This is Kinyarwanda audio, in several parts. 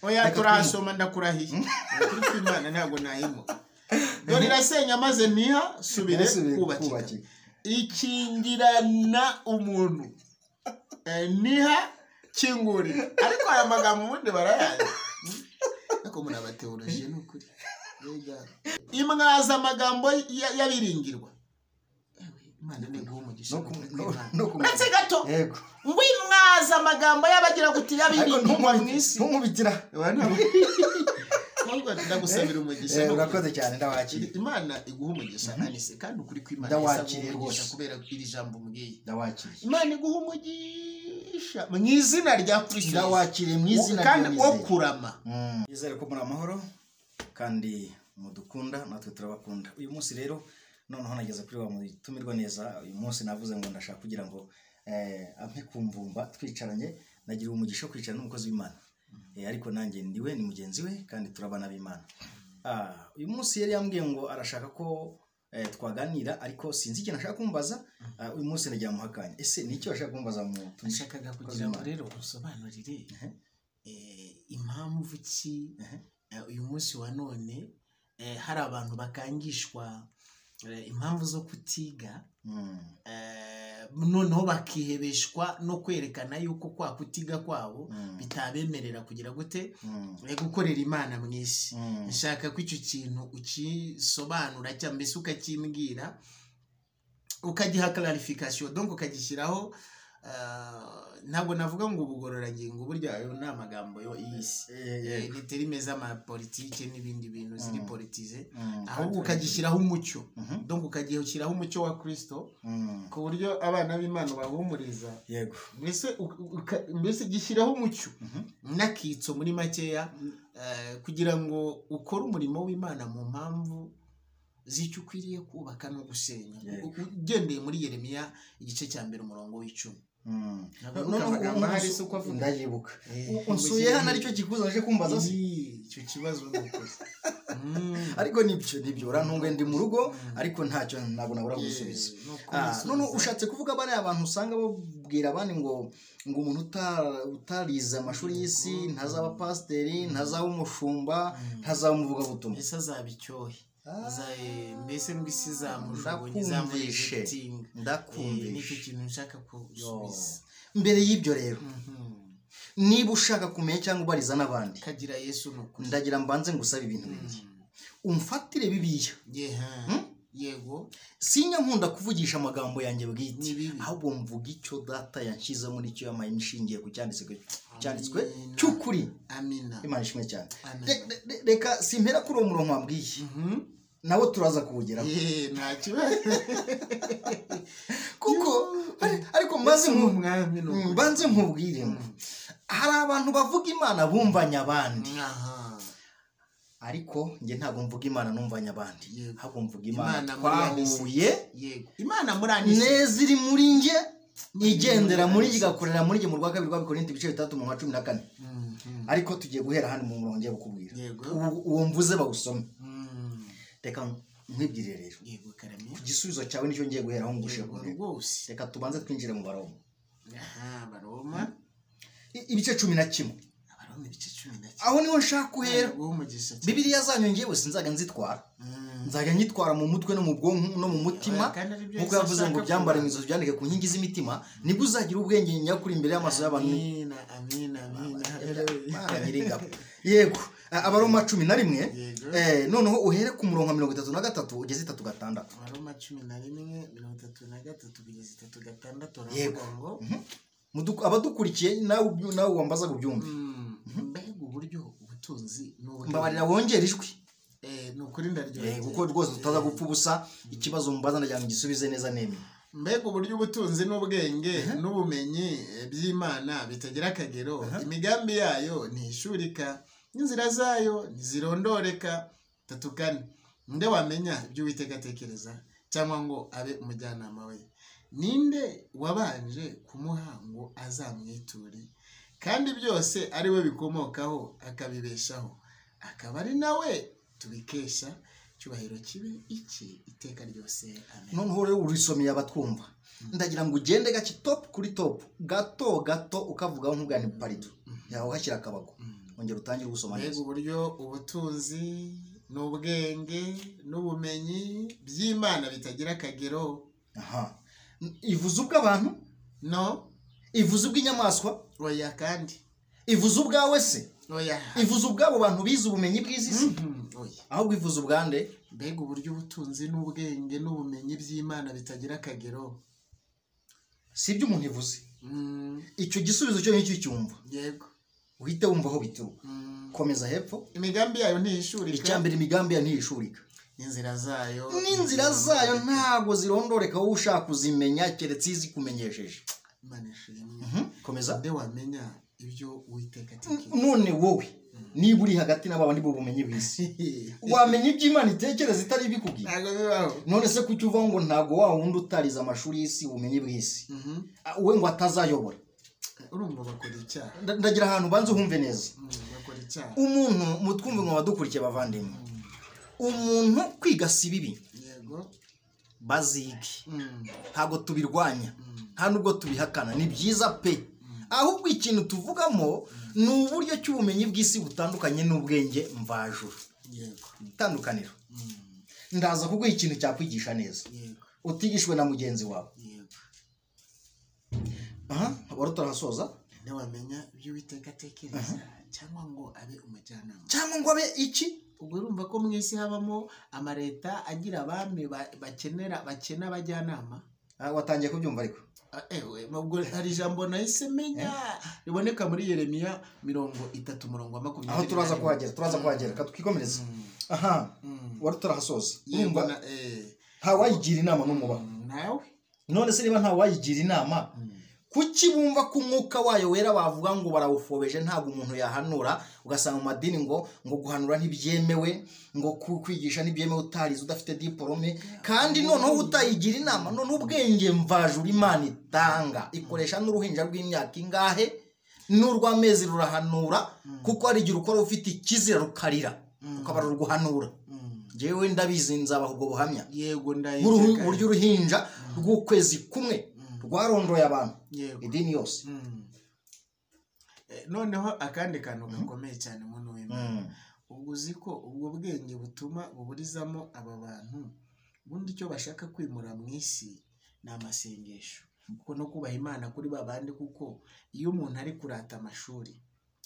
oya turasoma ndakurahiye kuri Imana ntago nahimo dore irasenya maze niha subire kubakika ikingirana umuntu niha kinguri ariko aya magambo ubundi barayazi ariko muri abateologie n'ukuri imwaza amagambo yabiringirwa Imana ni umugisha no kumetse gato yego ngwimwaza amagambo yabagira guti yabiringirwa mwisi ntumubitira nubwo ndagusabira umugisha urakoze cyane ndawakira Imana iguha umugisha nanise kandi ukuri kw'Imana ndawakira rwose kubera iri jambo mbwiye ndawakira Imana iguha umugisha mu izina rya Kristo ndawakire mu izina kandi okurama izere ko muri amahoro kandi mudukunda natwe turabakunda uyu munsi rero noneho nageze kuri wa mutumirwa neza uyu munsi navuze ngo ndashaka kugira ngo ampe kumvumba twicaranye nagira umugisha kwicara n'umukozi w'Imana ariko nanjye ndiwe ni mugenzi we kandi turabana b'Imana uyu munsi yari yambwiye ngo arashaka ko twaganira ariko sinzi ikintu ashaka kumbaza uyu munsi nagira muhakanye ese ni icyo ashaka kumbaza mu tunashakaga kugira ngo rero usobanurire impamvu ki uyu munsi wa none hari abantu bakangishwa impamvu zo kutiga noneho bakihebeshwa no kwerekana yuko kwa kutiga kwabo bitabemerera kugira gute gukorera Imana mwisi nshaka ko icyo kintu ukisobanura cyangwa mbese ukakimbwira ukagiha clarification donc ukagishyiraho ntabwo navuga ngo ubugororangingo burya ayo ni amagambo yo iyisi ni terime z'amapolitike n'ibindi bintu ziri politize ahubwo ukagishyiraho umucyo donc ukagishyiraho umucyo wa Kristo ku buryo abana b'Imana bahumuriza yego mbese gishyiraho umucyo nakitso muri makeya kugira ngo ukore umurimo w'Imana mu mpamvu z'icyo ukwiriye kubaka no gusenya ugendeye muri Yeremiya igice cya 1 umurongo w'10 ndayibuka unsuye hano aricyo kikuza aje kumbaza icyo kibazo n'ukoze ariko nibyo urantungwe ndi mu rugo ariko ntacyo ntabwo nabura gusubiza none ushatse kuvuga bari abantu usanga babwira abandi ngo umuntu utarize amashuri y'isi ntazaba pasiteri ntazaba umushumba ntazaba umuvuga butumwa ese azabicyohe mbese ngwisi zamujugunye zamurishetinga ndakumvisha nicyo kintu nshaka kusubiza mbere y'ibyo rero niba ushaka kumenya cyangwa ubariza n'abandi kagira Yesu nuko ndagira mbanze ngusaba ibintu bibiri umfatire bibiya yego sinya nkunda kuvugisha amagambo yanjye bwite ahubwo mvuga icyo data yanshize muri cyo yamaye imishingiye ku cyanditswe cy'ukuri amina Imana ishimwe cyane reka simpera kuri uwo murongo wambwiye nawe turaza kuwugeraho nta kibazo kuko ariko mbanze nkubwire ngo hari abantu bavuga Imana bumvanya abandi ariko nge ntabwo mvuga Imana numvanya abandi ahubwo mvuga Imana twahuye Imana muranise neza iri muri nge igendera muri igakorera muri nge mu rwa 2 rwa Korinto ibice 3 mu 14 ariko tugiye guhera hano mu murongo ngiye gukubwira uwo mvuze bawusome reka nkwibwire rero igisubizo cyawe nicyo ngiye guhera aho ngushe rwose reka tubanze twinjire mu Baroma Baroma ibice 11 aho niho nshaka guhera Bibiliya zanyu ngiye sinzaga nzitwara nzaga nyitwara mu mutwe no mu bwonko no mu mutima nkuko yavuze ngo byambare mu izo byandike ku nkingi z'imitima nibwo uzagira ubwenge nyakuri imbere y'amaso y'abantu amina yego Abaroma 11 noneho uhere ku murongo 33 ugeze 36 Abaroma 11:33 kugeza 36 yego abadukurikiye nawe wambaza kubyumva mbega uburyo ubutunzi mbabarira wongera ijwi nukuri ndaryoye kuko rwose tutaza gupfa ubusa ikibazo mbaza ndagira ngo gisubize neza neme mbega uburyo ubutunzi n'ubwenge n'ubumenyi by'Imana bitagira akagero imigambi yayo ntishurika n'inzira zayo ntizirondoreka tatukane nde wamenya ibyo Uwiteka atekereza cyangwa ngo abe umujyanama we ninde wabanje kumuha ngo azamwiture kandi byose ari we bikomokaho akabibeshaho akaba ari nawe tubikesha cyubahiro kibe iki iteka ryose amen noneho rero urisomeye abatwumva ndagira ngo ugende gake top kuri top gato ukavugaho nk'ubwani parito yaho hashyira akabago ongera utangire gusoma mbega neza. uburyo ubutunzi n'ubwenge n'ubumenyi by'Imana bitagira akagero. Aha, ivuze ubw'abantu, no ivuze ubw'inyamaswa, oya kandi ivuze ubwawe se, oya ivuze ubwabo bantu bize ubumenyi bw'isi se, oya, ahubwo ivuze ubwande. mbega uburyo ubutunzi n'ubwenge n'ubumenyi by'Imana bitagira akagero. Si ibyo umuntu ivuze, icyo gisubizo cyo nicyo cyumva, yego, uhite wumva aho bituruka. Komeza hepfo. imigambi yayo ntihishurika. Icyambere, imigambi ya ntihishurika, n'inzira zayo ntago zirondoreka, wowe ushaka kuzimenya keretse izi kumenyesheje. Imana ishimwe. Komeza. nde wamenya ibyo Uwiteka atekereza. None wowe niba uri hagati n'abandi b'ubumenyi bw'isi wamenya ibyo Imana itekereza itari ibikubwira? ntabwo bibaho. None se kuki uvuga ngo ntabwo wa wundi utarize amashuri y'isi ubumenyi bw'isi we ngo atazayobora? urumva bakora icyaha. Ndagira ahantu banze uhumve neza. bakora icyaha. Umuntu mutwumve ngo badukurikiye bavandimwe, umuntu kwiga si bibi, yego, bazige, ntabwo tubirwanya, nta nubwo tubihakana, ni byiza pe. Ahubwo ikintu tuvugamo ni uburyo cy'ubumenyi bw'isi butandukanye n'ubwenge mvajuru. yego, Itandukaniro, ndaza kuguha ikintu cyakwigisha neza yego, utigishwe na mugenzi wawe. yego. Aha, wari utarahasoza. nde wamenya ibyo Uwiteka atekereza cyangwa ngo abe umujyanama. Cyangwa ngo abe iki? ubwo urumva ko mu isi habamo amaleta agira abami bakena abajyanama. Watangiye kubyumva ariko ubwo hari ijambo nahise menya riboneka muri Yeremiya 30:20. aho turaza kuhagera, reka twikomereze. Aha, wari utarahasoza. Ntawayigira inama n'umubaho. nawe None se niba ntawayigira inama, kuki bumva ko umwuka wayo wera bavuga ngo barawufobeje? Ntabwo umuntu yahanura, ugasanga mu madini ngo guhanura ntibyemewe, ngo kwigisha ntibyemewe utarize udafite diplome. Kandi noneho utayigira inama, none ubwenge mvajuru Imana itanga ikoresha n'uruhinja rw'imyaka ingahe n'urw'amezi rurahanura, kuko hari igihe ukora ufite ikizira rukarira ukabara ruguhanura. Jewe ndabizi, nzabaha ubwo buhamya. yego, uburyo uruhinja rw'ukwezi kumwe rwarondoye abantu idini yose. noneho akandi kantu gakomeye cyane muntu w'Imana, ubwo uzi ko ubwo bwenge butuma buburizamo aba bantu ubundi icyo bashaka kwimura mu isi ni amasengesho, kuko no kubaha Imana kuri babandi. kuko iyo umuntu ari kurata amashuri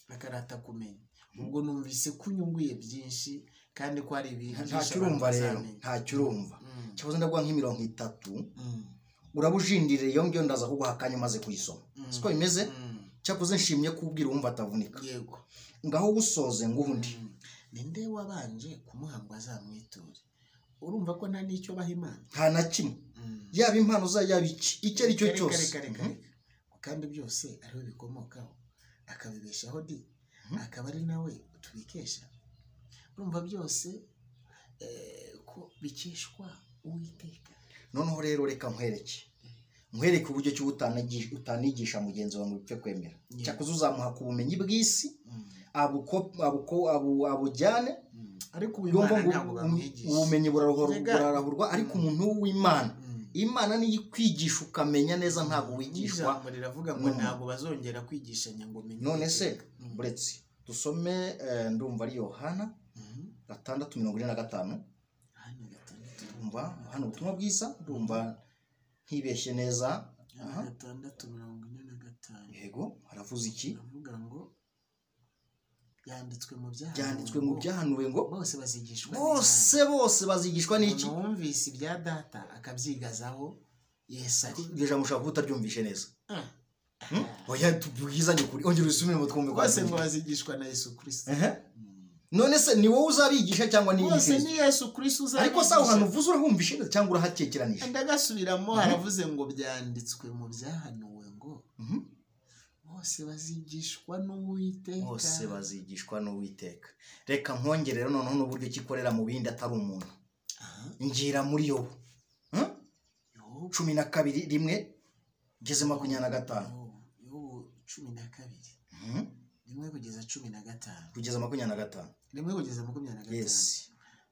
akarata kumenya, ubwo numvise ko unyunguye byinshi kandi ko ari ibintu ntacyo urumva rero, ntacyo urumva. Cyakoze ndaguha nk'30 urabujindirira iyo ngiyo, ndaza kuguha akanya umaze kuyisoma. Siko bimeze. Cyakoze nshimye kubwira wumva atavunika. yego, ngaho gusoze ngundi. ninde wabanje kumuha ngo azamwiture? urumva ko nta n'icyo baha Imana, nta na kimwe, yaba impano za yaba icyo ari cyo cyose, kandi byose ariho bikomokaho, akabibeshaho akaba ari nawe tubikesha. urumva byose ko bikeshwa Uwiteka. Noneho rero reka nkwereke uburyo cyo utanigisha mugenzi wawe ngo upfe kwemera. Cyakoze uzamuha ku bumenyi bw'isi abujyane, ariko ubumenyi burarahurwa, ariko umuntu w'Imana, Imana niyo ikwigisha ukamenya neza, ntabwo wigishwa. riravuga ngo ntabwo bazongera kwigishanya ngo menye. none se buretse dusome, ndumva ari Yohana 6:45. ndumva hano ubutumwa bwiza, ndumva ntibeshye neza. 6:45. yego, haravuze iki? avuga ngo byanditswe mu byahanuwe ngo bose bazigishwa n'iki? wumvise ibya data akabyigazaho Yesu ari. iryo jambo ushaka kuba utaryumvishe neza. oya tubwizanye ukuri, ongera usubire mu twumve bose ngo bazigishwa na Yesu Kristo. none se ni wowe uzabigisha cyangwa ni bose ni Yesu Kristo uzabigisha? ariko saho hano uvuze urahumvishe cyangwa urahakekeranije? ndagasubiramo, haravuze ngo byanditswe mu byahanuwe ngo bose bazigishwa n'Uwiteka. Reka nkongere rero noneho n'uburyo kikorera mu bindi atari umuntu. ngira muri Yobu 12:1 ngeze 25. Yobu 12 rimwe kugeza 15. kugeza 25. rimwe kugeza 25. yes,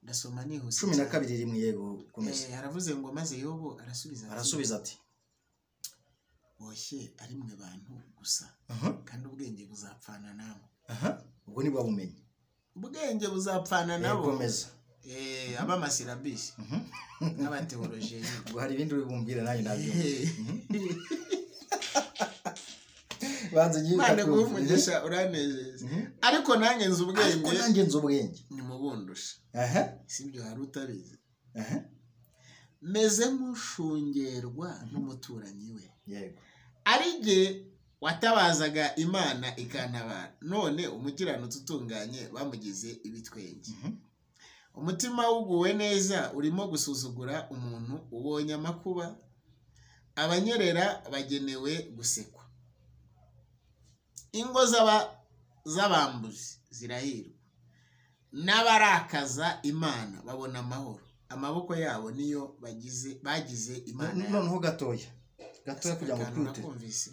ndasoma nihuse. 12:1 yego, komeza. haravuze ngo maze Yobu arasubiza ati boshye ari mwe bantu gusa, kandi ubwenge buzapfana namwe. ubwo nibwo bumenyi ubwenge buzapfana nabo komeza abamasirabisi n'abateolojiye ubwo hari ibindi bibumbira nanjye nabyo banze ngiye kuvugisha uranezeza ariko nanjye nzi ubwenge ni mubundusha sibyo hari utabizi meze nk'ushungerwa n'umuturanyi we yego arige watabazaga Imana ikantabara none umukiranutsi utunganye bamugize ibitwenge umutima wuguwe neza urimo gusuzugura umuntu ubonye amakuba abanyerera bagenewe gusekwa ingo z'abambuzi zirahirwa n'abarakaza Imana babona amahoro amaboko yabo niyo bagize Imana noneho gatoya kugira ngo twite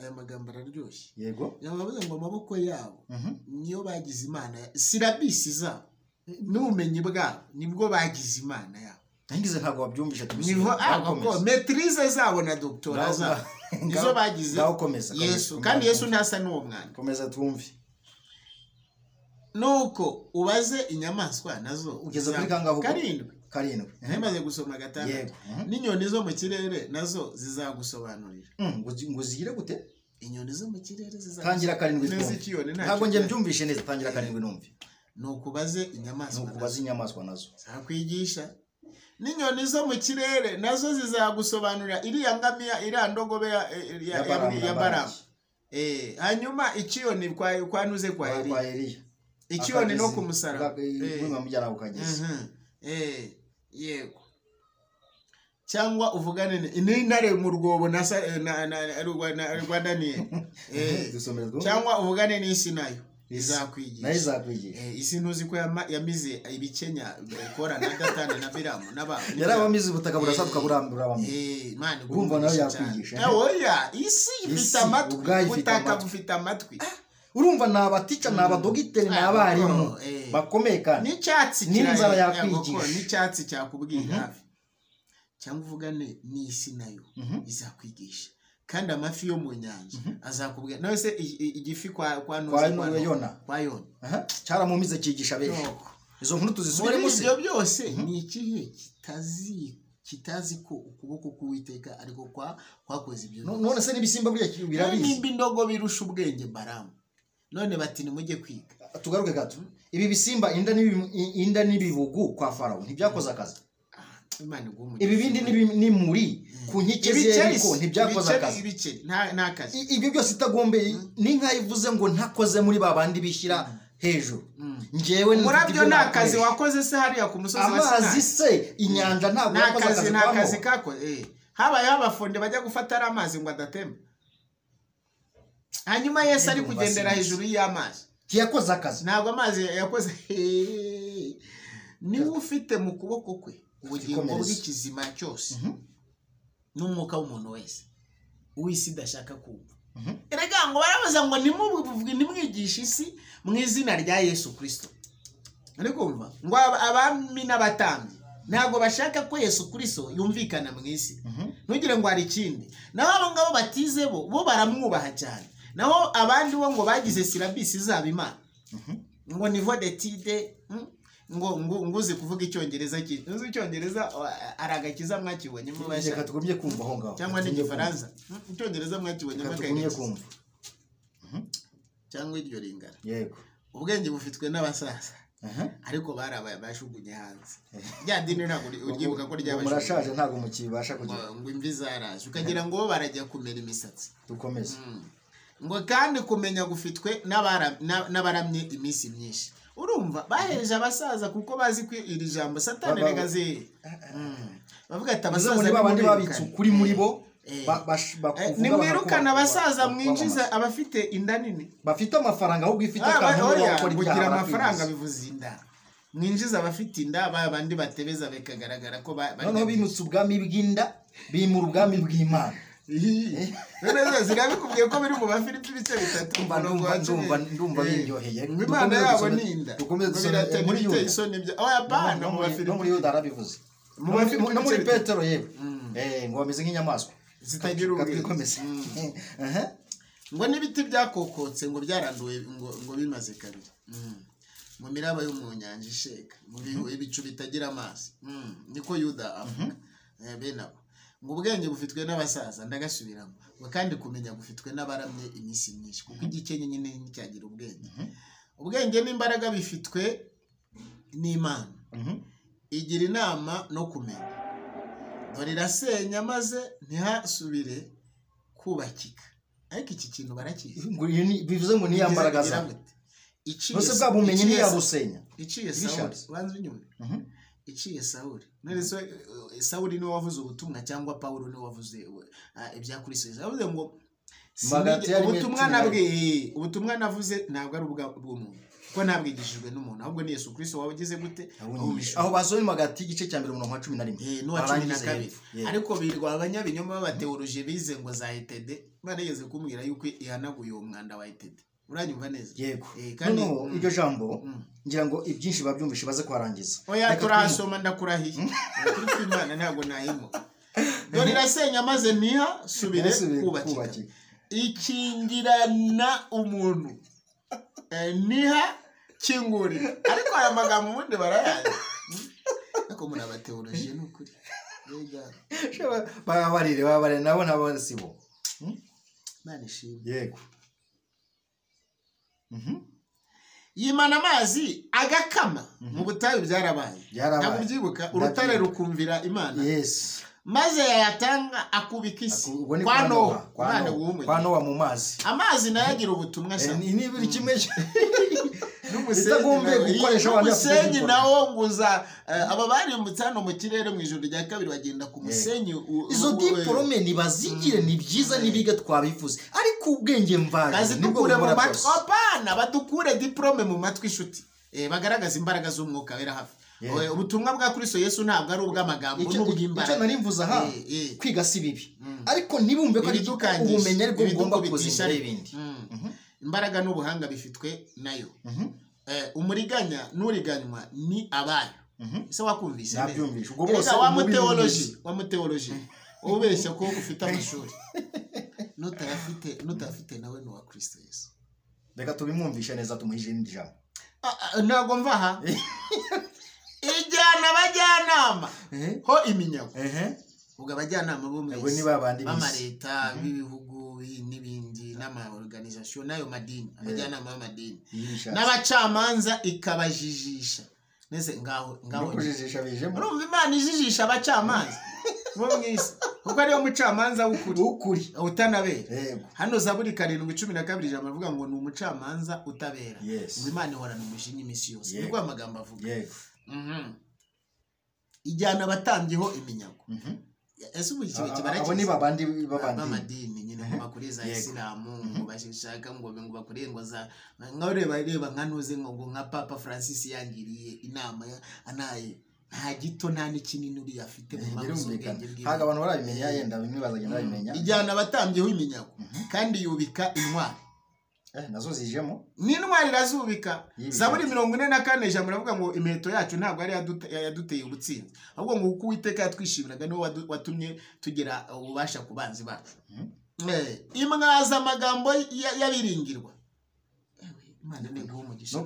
aya magambo araryoshye yego yavuze ngo amaboko yabo niyo bagize Imana sirabisi zabo n'ubumenyi bwabo nibwo bagize Imana yabo ngize ntabwo wabyumvisha niho ko maîtrise zabo na doctorat zabo nizo bagize Yesu kandi Yesu ntasa n'uwo mwana komeza twumve nuko ubaze inyamaswa nazo ugeze kuri kangaho karindwi ntimaze gusoma gatandatu n'inyoni zo mu kirere nazo zizagusobanurira ngo zigire gute inyoni zo mu kirere tangira karindwi ntabwo ngiye mbyumvishe neza tangira karindwi numve nukubaze inyamaswa nazo zakwigisha n'inyoni zo mu kirere nazo zizagusobanurira iriya ngamiya iriya ndogobe ya Baramu hanyuma ikiyoni kwanuze kwa Eliya ikiyoni no kumusaraba yego cyangwa uvugane n'intare mu rwobo na Daniel cyangwa uvugane n'isi nayo izakwigisha isi ntuzi ko yamize ibikenya Kora na Datani na Biramu n'abantu yarabamize ubutaka burasaduka burambura Imana urumva nayo yakwigisha oya isi ifite amatwi ubutaka bufite amatwi urumva nabatica nabadogiteri nabarimu bakomeye kandi n'icyatsi n'inzara yakwigisha n'icyatsi cyakubwira hafi cyangwa uvugane n'isi nayo izakwigisha kandi amafi yo mu nyanja azakubwira nawe se igifi kwa Yona cyaramumize cyigisha benshi izo nkuru tuzisubiremo se ibyo byose ni ikihe kitazi ko ukuboko k'Uwiteka ariko kwakoze ibyo none se n'ibisimba buriya birabizi nimba indogo birusha ubwenge Baramu none bati nimujye kwiga tugaruke gato ibi bisimba inda n'ibibugu kwa Farawo ntibyakoze akazi ibi bindi ni muri ku nkike z'Yeriko ntibyakoze akazi nta kazi ibyo byose itagombeye n'inka ivuze ngo ntakoze muri babandi bishyira hejuru njewe murabyo nta kazi wakoze se hariya ku musozi wa Sinai amazi se inyanja ntabwo yakoze akazi kako habayeho abafonde bajya gufata ari amazi ngo adatemba hanyuma Yesu ari kugendera hejuru y'amazi yakoze akazi ntabwo amazi yakoze niwe ufite mu kuboko kwe ubugingo bw'ikizima cyose n'umwuka w'umuntu wese uw'isi idashaka kumva erega ngo barabaza ngo nimwigishe isi mu izina rya Yesu Kristo ariko kumva ngo abami n'abatambyi ntabwo bashaka ko Yesu Kristo yumvikana mu isi ntugire ngo hari ikindi naho abo ngabo batize bo baramwubaha cyane naho abandi bo ngo bagize sirabisi zaba Imana ngo niveau d'étude ngo uzi kuvuga icyongereza uzi icyongereza aragakiza mwakibonye mu bashaka reka tugumye kumva aho ngaho cyangwa n'igifaransa icyongereza mwakibonye tugumye kumva cyangwa iryo ringana yego ubwenge bufitwe n'abasaza ariko barabaye bashugunye hanze rya dini ntabwo uryibuka ko ryabashugunye murashaje ntabwo mukibasha kugira ngo imvi zaraje ukagira ngo bo barajya kumera imisatsi dukomeze ngo kandi kumenya gufitwe n'abaramye iminsi myinshi urumva baheje abasaza kuko bazi ko iri jambo Satani regaze bavuga ati abasaza ni babandi babitse kuri muri bo nimwirukana abasaza mwinjiza abafite inda nini bafite amafaranga ahubwo ifite akantu kugira amafaranga bivuze inda mwinjiza abafite inda babandi batebeza bikagaragara ko noneho bimutse ubwami bw'inda bimura ubwami bw'Imana none zirabikubwiye ko biri mu bafilipi ibice 3 ndumva biryoheye Imana yabo ni inda dukomeze muri Yuda apana mu bafilipi no muri Yuda arabivuze no muri Petero yewe ngo bameze nk'inyamaswa zitagira ubwenge ngo n'ibiti byakokotse ngo byaranduwe ngo bimaze kabiri mu miraba yo mu nyanja isheka mu ibicu bitagira amazi niko Yuda avuga bene abo ngo ubwenge bufitwe n'abasaza ndagasubiramo ngo kandi kumenya gufitwe n'abaramye iminsi myinshi kuko igikenye nyine cyagira ubwenge n'imbaraga bifitwe n'Imana igira inama no kumenya dore irasenya maze ntihasubire kubakika ariko iki kintu barakizi bivuze ngo niya mbaraga za bose bwa bumenyi ntiyabusenya iciye Sawuli wanze inyuma iciye Sawuli none Sawuli niwe wavuze ubutumwa cyangwa Paulo niwe wavuze ibya Kristo yavuze ngo ubutumwa navuze ntabwo ari ubw'umuntu ko ntabwigishijwe n'umuntu ahubwo ni Yesu Kristo wabigize gute aho basohoye magati igice cya 11 n'uwa 12 ariko birwa abanyabinyoma b'abateoloje bize ngo za ETD barigeze kumbwira yuko ihanaguye uwo mwanda wa ETD uranyumva neza yego kandi iryo jambo ngira ngo ibyinshi babyumvishe baze kwarangiza oya turasoma ndakurahiye kuri Imana ntabwo nahimo dore irasenya maze niha subire kubakika ikingirana umuntu niha kingurira ariko aya magambo ubundi barayazi ariko muri abateoloje n'ukuri babarire nabo nabo sibo Imana ishimwe yego yimana amazi agakama mu butayu byarabaye ntabwo byibuka urutare rukumvira Imana yes maze yayatanga akubika isi kwa Nowa mu mazi amazi nayagira ubutumwa sa ni buri kimwe n'umusenyi nawo nguza aba bari mutsano mu kirere mu ijoro rya kabiri bagenda ku musenyi izo diplome nibazigire ni byiza nibiga twabifuze ariko ubwenge mvaga nibwo mu matwi apana badukure diplome mu matwi inshuti bagaragaza imbaraga z'umwuka wera hafi ubutumwa bwa Kristo Yesu ntabwo ari ubw'amagambo n'ubw'imbaraga icyo nari mvuza ha kwiga si bibi ariko nibumve ko ari ubumenyi ariko bugomba kuzinga ibindi imbaraga n'ubuhanga bifitwe nayo umuriganya n'uriganywa ni abayo ese wakumvise nabyumvisha ubwo bose wa muteoloji ubeshya ko ufite amashuri nutafite nawe no wa Kristo Yesu reka tubimwumvisha neza tumuhije n'ijambo ntago mva ha ijyana abajyanama ho iminyago ubwo abajyanama bo mu isi b'amareta b'ibihugu n'ibindi n'amaorganisation nayo madini abajyanama b'amadini n'abacamanza ikabajijisha nese ngaho kujijisha bijemo urumva Imana ijijisha abacamanza bo mu isi kuko ariyo mucamanza w'ukuri utanabera hano Zaburi 7:12 ijambo avuga ngo ni umucamanza utabera ngo Imana ihorana umushinyi imisi yose niko amagambo avuga ijyana abatambiho iminyago ese ubu ikibe kibarakiza abo ni babandi b'amadini nyine mu makuriza ya Islamu ngo bashishaka ngo bakurengwa za ngareba nka nuze ngo nka Papa Francis yangiriye inama anaye nta gito nta n'ikinini uri afite mu maso ubwenge bw'Imana haga abantu barabimenya yenda bimwe bazagenda babimenya ijyana abatambiho iminyago kandi yubika intwari nazo zijemo n'intwari razubika Zaburi 44 ijambo ravuga ngo imiheto yacu ntabwo ari yaduteye ubutsinzi ahubwo ngo uko Uwiteka yatwishimiraga niwe watumye tugera ububasha ku banzi bacu imwaza amagambo yabiringirwa Imana n'ingo umugisha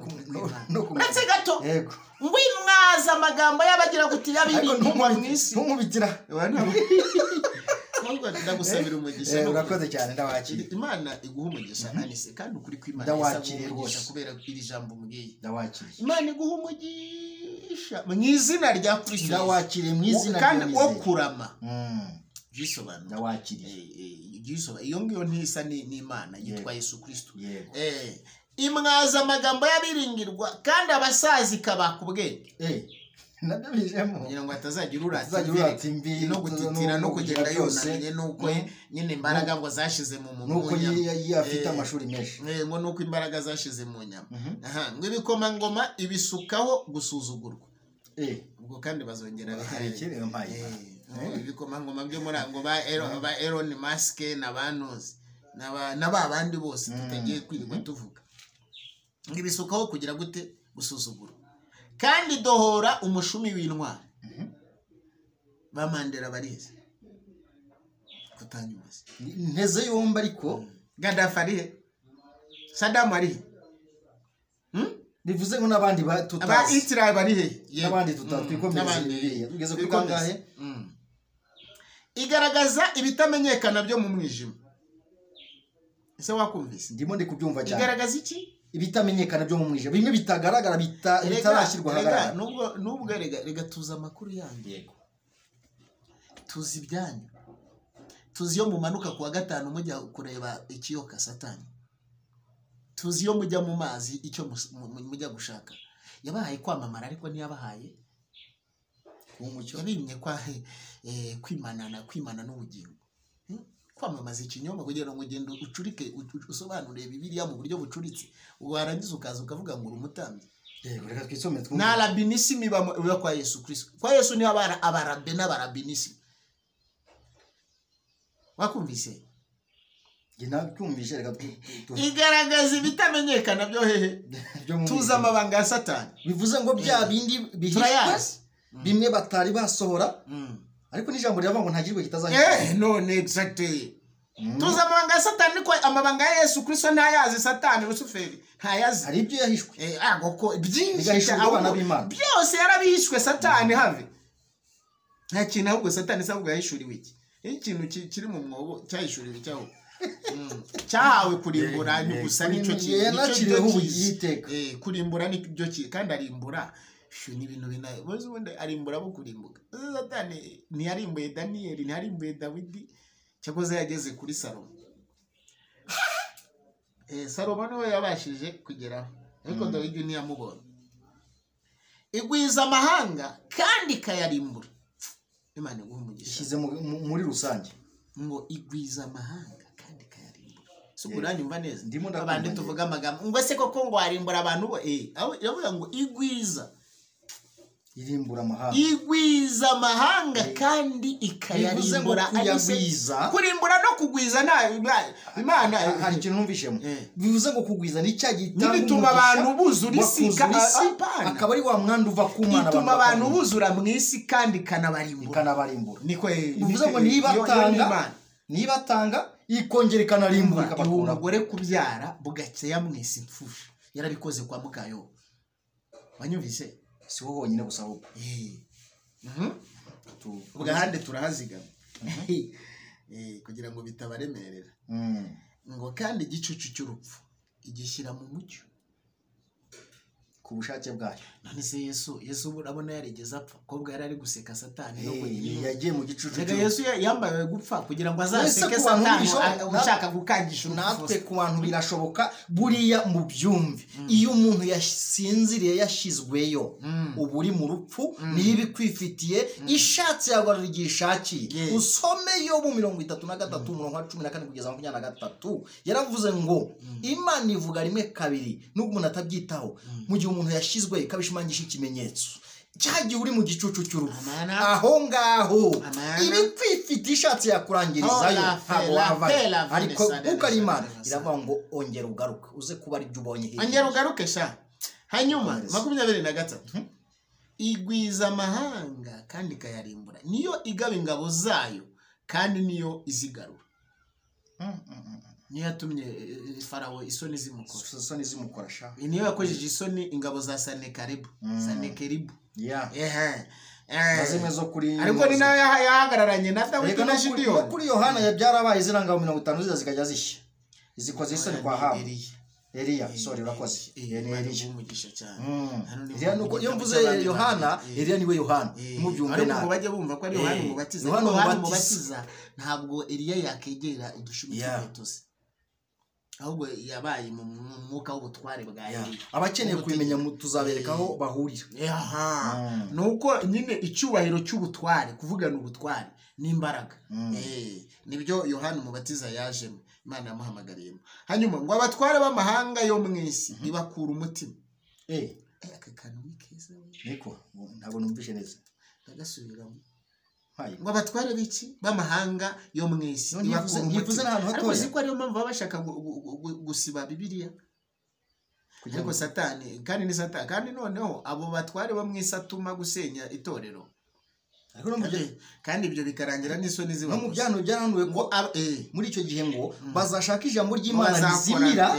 ndetse gato ngo imwaza amagambo yabagira guti yabiringirwa mwisi ntumubitira ndagusabira umugisha urakoze cyane ndawakira Imana iguha umugisha anise kandi ukuri kw'Imana ndawakira rwose kubera iri jambo mugiye ndawakira Imana iguha umugisha mu izina rya Kristo ndawakire mu izina kandi wo kurama gisobanura ndawakire iyo ngiyo ntisa n'Imana yitwa Yesu Kristo imwaza amagambo yabiringirwa kandi abasazi kabaka ubwenge nabyo bijemo kugira ngo atazagira urati no gutitira no kugenda yonanye nuko nyine imbaraga ngo zashize mu muntu nuko yafite amashuri menshi ngo nuko imbaraga zashize mu nyama ngo ibikoma ngoma ibisukaho gusuzugurwa ubwo kandi bazongera bihari mpaye ibikoma ngoma byo muri ngo ba Elon Musk n'abanuzi n'abandi bose tutagiye kwirirwa tuvuga ngo ibisukaho kugira gute gusuzugurwa kandi dohora umushumi w'intwari bamandera barize kutanyumaze nteze yomba ariko Gaddafi ari he? Saddam ari he? bivuze ngo n'abandi aba tutazi Israel bari he? n'abandi twikomereza biriya tugeze kuri kangahe? Igaragaza ibitamenyekana byo mu mwijima. Ese wakumvise? Ndimo ndi kubyumva cyane. Igaragaza iki? Ibitamenyekana byo mu mwijima, bimwe bitagaragara bitarashyirwa ahagaragara. Nubwo rega tuza amakuru yanyu. Yego. Tuzi ibyanyu. Tuzi yo mumanuka kuwa gatanu mujya kureba ikiyoka Satani. Tuzi yo mujya mu mazi icyo mujya gushaka. Yabahaye kwamamara ariko ntiyabahaye umucyo. Yabimye kwa kwimana n'ubugingo. Kwamamaza ikinyoma kugira ngo ugende ucurike usobanure Bibiliya mu buryo bucuritse. Warangiza ukaza ukavuga ngo urumutambye. Yego, reka twisome twumve. Na rabinisi biba kwa Yesu Kristo. Kwa Yesu ni abarabe n'abarabinisi. Wakumvise? Ginakumvishe reka igaragaza ibitamenyekana byo hehe tuza amabanga ya Satani. Bivuze ngo bya bindi bihishwe bimwe batari basohora ariko n'ijambo ryavuga ngo ntagirwe kitazahishwe. None exactly. Tuza amabanga ya Satani ko amabanga ya Yesu Kristo ntayazi Satani Luciferi ntayazi. Hari ibyo yahishwe. Agoko byinshi abana b'Imana byose yarabihishwe Satani have. Nta kintu ahubwo Satani sabwo yahishuriwe iki? Ikintu kiri mu mwobo cyahishuriwe cyaho. Cyahawe kurimbura ni gusa nicyo kintu kurimbura nicyo kandi arimbura ni ibintu binaye boze ubundi arimbura bo kurimbuka. Satani ntiyarimbuye Daniel ntiyarimbuye Dawidi cyakoze yageze kuri Salomo. Salomo niwe yabashije kugeraho ariko Dawidi ntiyamubona. Igwiza amahanga kandi kayarimbura. Imana guhumugisha ishyize muri rusange ngo igwiza amahanga kandi kayarimbura. Suguranye umva neza abandi tuvuga amagambo ngo se koko ngo arimbura abantu bo yavuga ngo igwiza irimbura amahanga. Igwiza amahanga kandi ikayarimbura. Kurimbura no kugwiza na Imana hari ikintu numvishemo. Bivuze ngo kugwiza ni cya gitanga bituma abantu buzura isi akaba ari wa mwanda uva ku Mana. Bituma abantu buzura mu isi kandi kanabarimbura. Niko bivuze ngo niba atanga ikongera ikanarimbura ikabakura. Umugore kubyara bugacya mu isi mfusha yarabikoze kwa Mukayo. Wanyumvise? Si wowe wonyine gusa ahubwo. Ubwahande turahazigama kugira ngo bitabaremerera. Ngo kandi igicucu cy'urupfu igishyira mu mucyo ku bushake bwayo. None se Yesu urabona yarigeze apfa kobwa yari ari guseka Satani yagiye mu gicucu. Yesu yambaye gupfa kugira ngo azaseke Satani ushaka gukangisha. Natwe ku bantu birashoboka buriya mu byumve. Iyo umuntu yasinziriye yashizweyo ubu uri mu rupfu niba ikwifitiye ishatse yagwarira igishakiye. Usomeyo mu 33 umurongo wa 14 kugeza 23 yaravuze ngo Imana ivuga rimwe kabiri nubwo umuntu atabyitaho mu gihe umuntu yashizwe kabishimangisha ikimenyetso cyagiye uri mu gicucu cy'urupfu. Aho ngaho ibi kwifita ishatse yakurangirizayo ntabwo wava ariko uko ari Imana iravuga ngo ongera ugaruke uze kuba ari byo ubonye hirya. Ongera ugaruke sha. Hanyuma 23 igwiza amahanga kandi kayarimbura. Niyo igaba ingabo zayo kandi niyo izigarura. Niyo yatumye Farawo isoni zimukora sha. Niyo yakojeje isoni ingabo za Sanekeribu. Nazimwe zo kuri ariko ni nayo yahagararanye na Dawidi na Gideon. Kuri Yohana yabyarabaye zirangabo 50 zikajya zishya. Izikoze isoni kwa Hawa. Eliya urakoze. Eliya umugisha cyane. Eliya nuko iyo mvuze Yohana, Eliya niwe Yohana. Mubyumve nabi. Ariko bajya bumva ko ari Yohana umubatiza. Yohana umubatiza ntabwo Eliya yakegera udushumi tw'imitozi. Ahubwo yabaye mu mwuka w'ubutware bwa Eliya. Abakeneye kubimenya tuzabereka aho bahurira. Nuko nyine icyubahiro cy'ubutware kuvugana ubutware n'imbaraga. Nibyo Yohana umubatiza yajemo. Imana yamuhamagariyemo. Hanyuma ngo abatware b'amahanga yo mu isi ntibakura umutima. Aka kantu wikeza niko ntabwo numvishe neza. Ndagasubiramo. Ngo abatware biki b'amahanga yo mu isi ntivuze n'ahantu hatoya. Ariko ziko ariyo mpamvu bashaka gusiba Bibiliya. Ariko Satani kandi ni Satani kandi noneho abo batware bo mu isi atuma gusenya itorero. kandi ibyo bikarangira n'isoni ziba no mu byano byaranuwe ko muri icyo gihe ngo bazashaka ijambo ry'Imana rizimira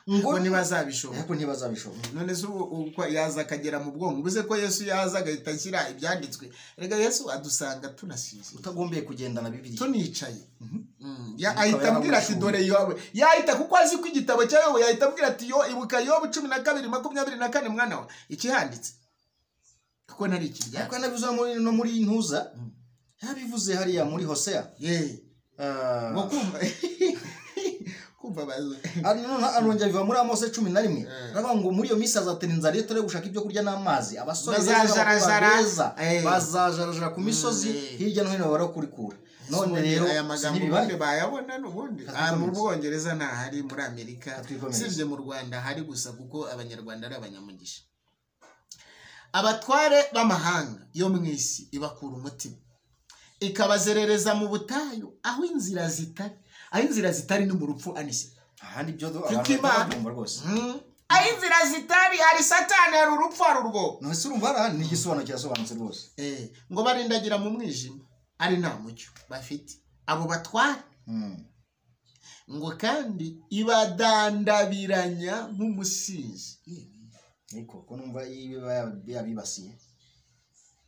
ngo ntibazabishobora ariko ntibazabishobora. none se uko yaza akagera mu bwonko ubuze ko Yesu yaza agahita ashyira ibyanditswe rega Yesu adusanga tunasize utagombeye kugendana Bibiliya tunicaye ahita ambwira ati dore Yobu yahita kuko azi ko igitabo cya Yobu yahita ambwira ati ibuka Yobu 12:24 mwana wa ikihanditse kuko nari ikirya ariko nabivuze no muri ntuza yabivuze hariya muri Hosea ngo kumva bazo anongera biva muri Amose 11 aravuga ngo muri iyo misi azatera inzara itore gushaka ibyo kurya n'amazi abasore bazajarajara ku misozi hirya no hino barakurikura. None rero aya magambo bande bayabona n'ubundi mu Bwongereza nta hari muri Amerika sivye mu Rwanda hari gusa kuko abanyarwanda ari abanyamugisha. Abatware b'amahanga yo mwisi ibakura umutima ikabazerereza mu butayu aho inzira zitari no mu rupfu anise ahandi byo abantu rwose aho inzira zitari hari Satani hari urupfu hari urwo no se urumva ni igisobanuro cyasobanutse rwose ngo barindagira mu mwijima ari nta mucyo bafite abo batware ngo kandi ibadandabiranya nk'umusizi niko ko numva yabibasiye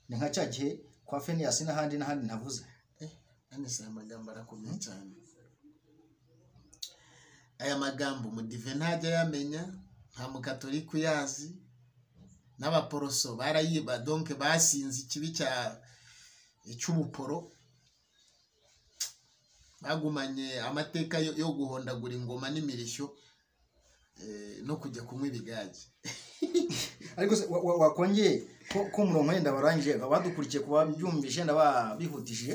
ni nka cya gihe kwa Fenias n'ahandi ntavuze anise amagambo arakomeye cyane. Aya magambo mudive ntajya yamenya nta mukatolika uyazi n'abaporoso barayiba donc basinze ikibi cy'ubuporo bagumanye amateka yo guhondagura ingoma n'imirishyo no kujya kunywa ibigage ariko wakongeye ko murongo yenda barangije abadukurikiye kuba byumvishe ndababihutishije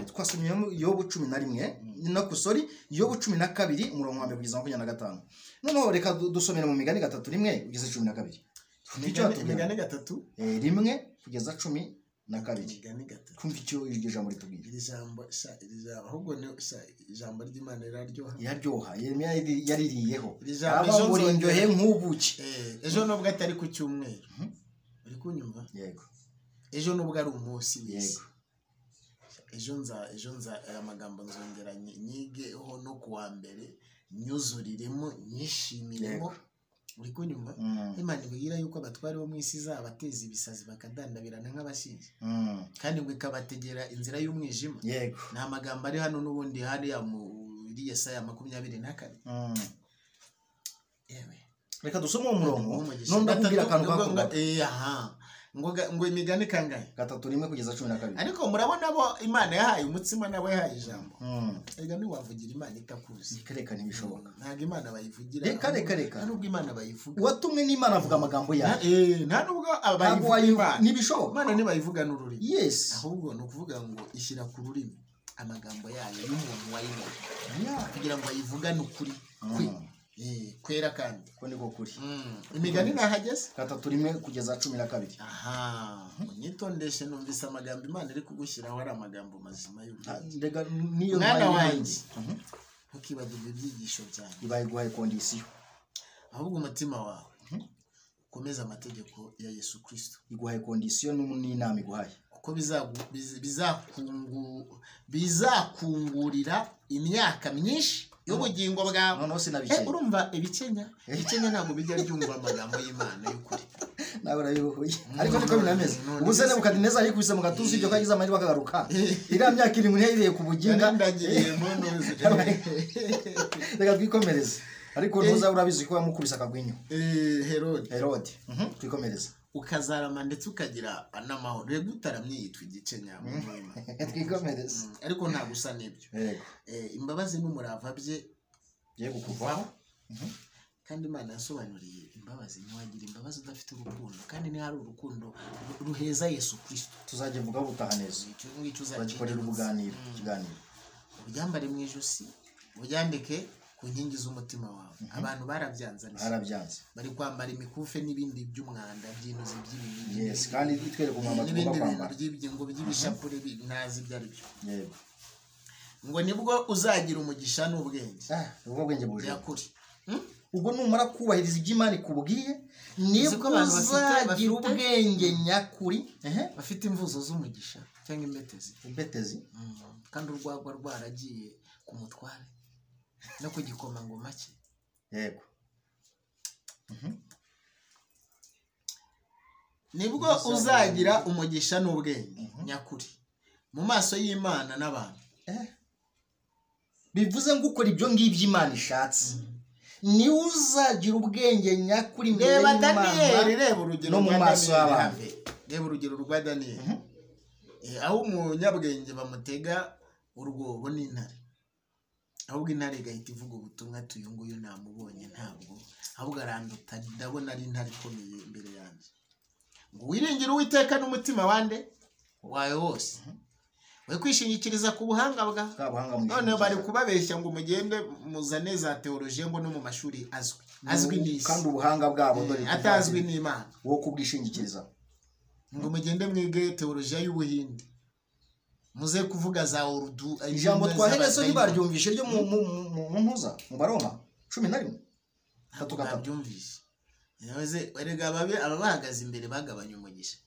twasomye Yobu 11 no kusori Yobu 12 umurongo wa 1:25 noneho reka dusomere mu Migani 3:1 ugeze 12 Migani 3 rimwe kugeza 12 kumva icyo iryo jambo ritubwira iri jambo ahubwo ni ijambo ry'Imana yaryoha Yeremiya yaririyeho abo ngo ndyohe nk'ubuki ejo nubwo atari ku cyumweru uri kunyumva yego ejo nubwo ari umunsi yego ejo nza aya magambo nzongera nyigeho no kuwa mbere nyuzuriremo nyishimiremo uri kunyumva Imana ibwira yuko abatware bo mu isi zabateza ibisazi bakadandabirana nk'abashinzi kandi ngo ikabategera inzira y'umwijima yego nta magambo ari hano n'ubundi hari ya muri Yesaya 24 yewe reka dusome umurongo none ndakubwira akantu kako ngo imigani kangahe 3:1 kugeza 12 ariko murabona bo Imana yahaye umutsima nabo yahaye ijambo ega ni wavugira Imana itakuzi reka ntibishoboka ntago Imana bayivugira reka nubwo Imana bayivuga watumwe n'Imana avuga amagambo yayo nta nubwo abayivuga ntibishoboka Imana ntibayivuga n'ururimi yes ahubwo no kuvuga ngo ishyira ku rurimi amagambo yayo y'umuntu wayibona kugira ngo ayivugane ukuri kwera kandi ko niko kuri imigani nahageze 3:1 kugeza 12 unyitondeshe numvise amagambo Imana iri kugushyiraho ari amagambo mazima ndega niyo mwana wanjye ntukibagirwe ibyigisho byanjye ibaye guhaye condition ahubwo umutima wawe ukomeza amategeko ya Yesu Kristo iguhaye condition n'inama iguhaye kuko bizakungurira imyaka myinshi y'ubugingo bwawe none sinabikeye urumva ibikenya ntabwo bijya byumva amagambo y'Imana y'ukuri nawe urabihuye ariko niko binameze ubuzene bukadineza ariko bise mu gatuzi ibyo kagize amahirwe akagaruka iriya myaka iri muri heriye ku buginga ndagiriye mponoze reka twikomereze ariko ntuza urabizi ko yamukubise akagwinyo Herode twikomereze ukazarama ndetse ukagira n'amahoro rego utaramye yitwa igikenya twikomereze ariko nta gusa n'ibyo imbabazi n'umurava bye yego kuvaho kandi Imana yasobanuriye imbabazi ntiwagira imbabazi udafite urukundo kandi ni hari urukundo ruheza Yesu Kristo tuzajye vuga butaha neza bagikorera ikiganiro ubyambare mu ijosi ubyandike ku nkingi z'umutima wawe abantu barabyanze bari kwambara imikufe n'ibindi by'umwanda by'inuzi by'ibintu yes kandi bitwereka umwambaro n'ibindi bintu by'ibishapure nazi byari byo yego ngo nibwo uzagira umugisha n'ubwenge ubwo bwenge buje yakuri ubwo numara kubahiriza ibyo Imana ikubwiye nibwo uzagira ubwenge nyakuri bafite imvuzo z'umugisha cyangwa imbetezi kandi urwagwa rwaragiye ku mutware no ku gikomangoma cye. Yego. Nibwo uzagira umugisha n'ubwenge nyakuri mu maso y'Imana n'abantu. Bivuze ngo ukora ibyo ngibyo Imana ishatse ni uzagira ubwenge nyakuri imbere y'Imana. Reba urugero no mu maso y'abantu. Reba urugero rwa Daniyeli. Aho umunyabwenge bamutega urwobo n'intare, ahubwo intare igahita ivuga ubutumwa ati uyu nguyu namubonye ntabwo ahubwo aranduta, ndabona ari intare ikomeye imbere yanjye. Ngo wiringire Uwiteka n'umutima wande wawe wose, we kwishingikiriza ku buhanga bwa. None bari kubabeshya ngo mugende muzane za teolojiya ngo no mu mashuri azwi n'isi, kandi ubuhanga bwabo dore atazwi n'Imana wo kubwishingikiriza. Ngo mugende mwige teolojiya y'Ubuhinde, muze kuvuga za Urdu. Ijambo twaherezo ntibaryumvishe ryo mu ntuza mu Baroma 11 byumvishe. Yaze erega abahagaze imbere bagabanya umugisha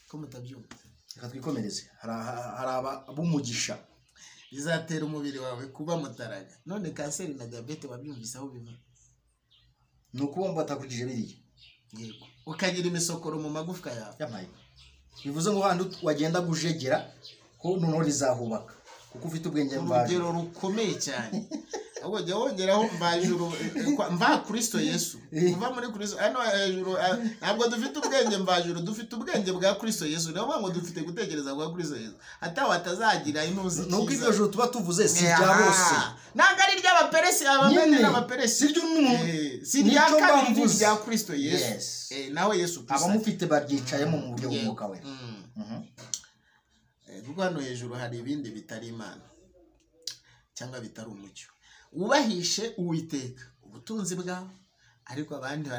ko mutabyumva. Reka twikomereze. Hari abumugisha bizatera umubiri wawe kuba mutaraga. None kanseri na diabete babyumvise aho biva, nuko bomba batakujije biriye. Yego, ukagira imisokoro mu magufwa yawe. Yamaye bivuze ngo handi wagenda gujegera ko nono rizahubaka kuko ufite ubwenge mbaje. Urugero rukomeye cyane. Ahubwo jya wongeraho mbajuru mva Kristo Yesu. Kuva muri Kristo ano hejuru ntabwo dufite ubwenge mbajuru, dufite ubwenge bwa Kristo Yesu. Niyo ngo dufite gutekereza kwa Kristo Yesu. Hata watazagira inuzi cyiza. Nuko ibyo juru tuba tuvuze si bya bose. Nanga ari ry'abaperesi abamene n'abaperesi. Siryo si rya kabiri rya Kristo Yesu. Nawe Yesu Kristo. Abamufite baryicayemo mu buryo bw'umwuka we. Kuko hano hejuru hari ibindi bitari Imana cyangwa bitari umucyo. Ubahishe Uwiteka ubutunzi bwawe, ariko abandi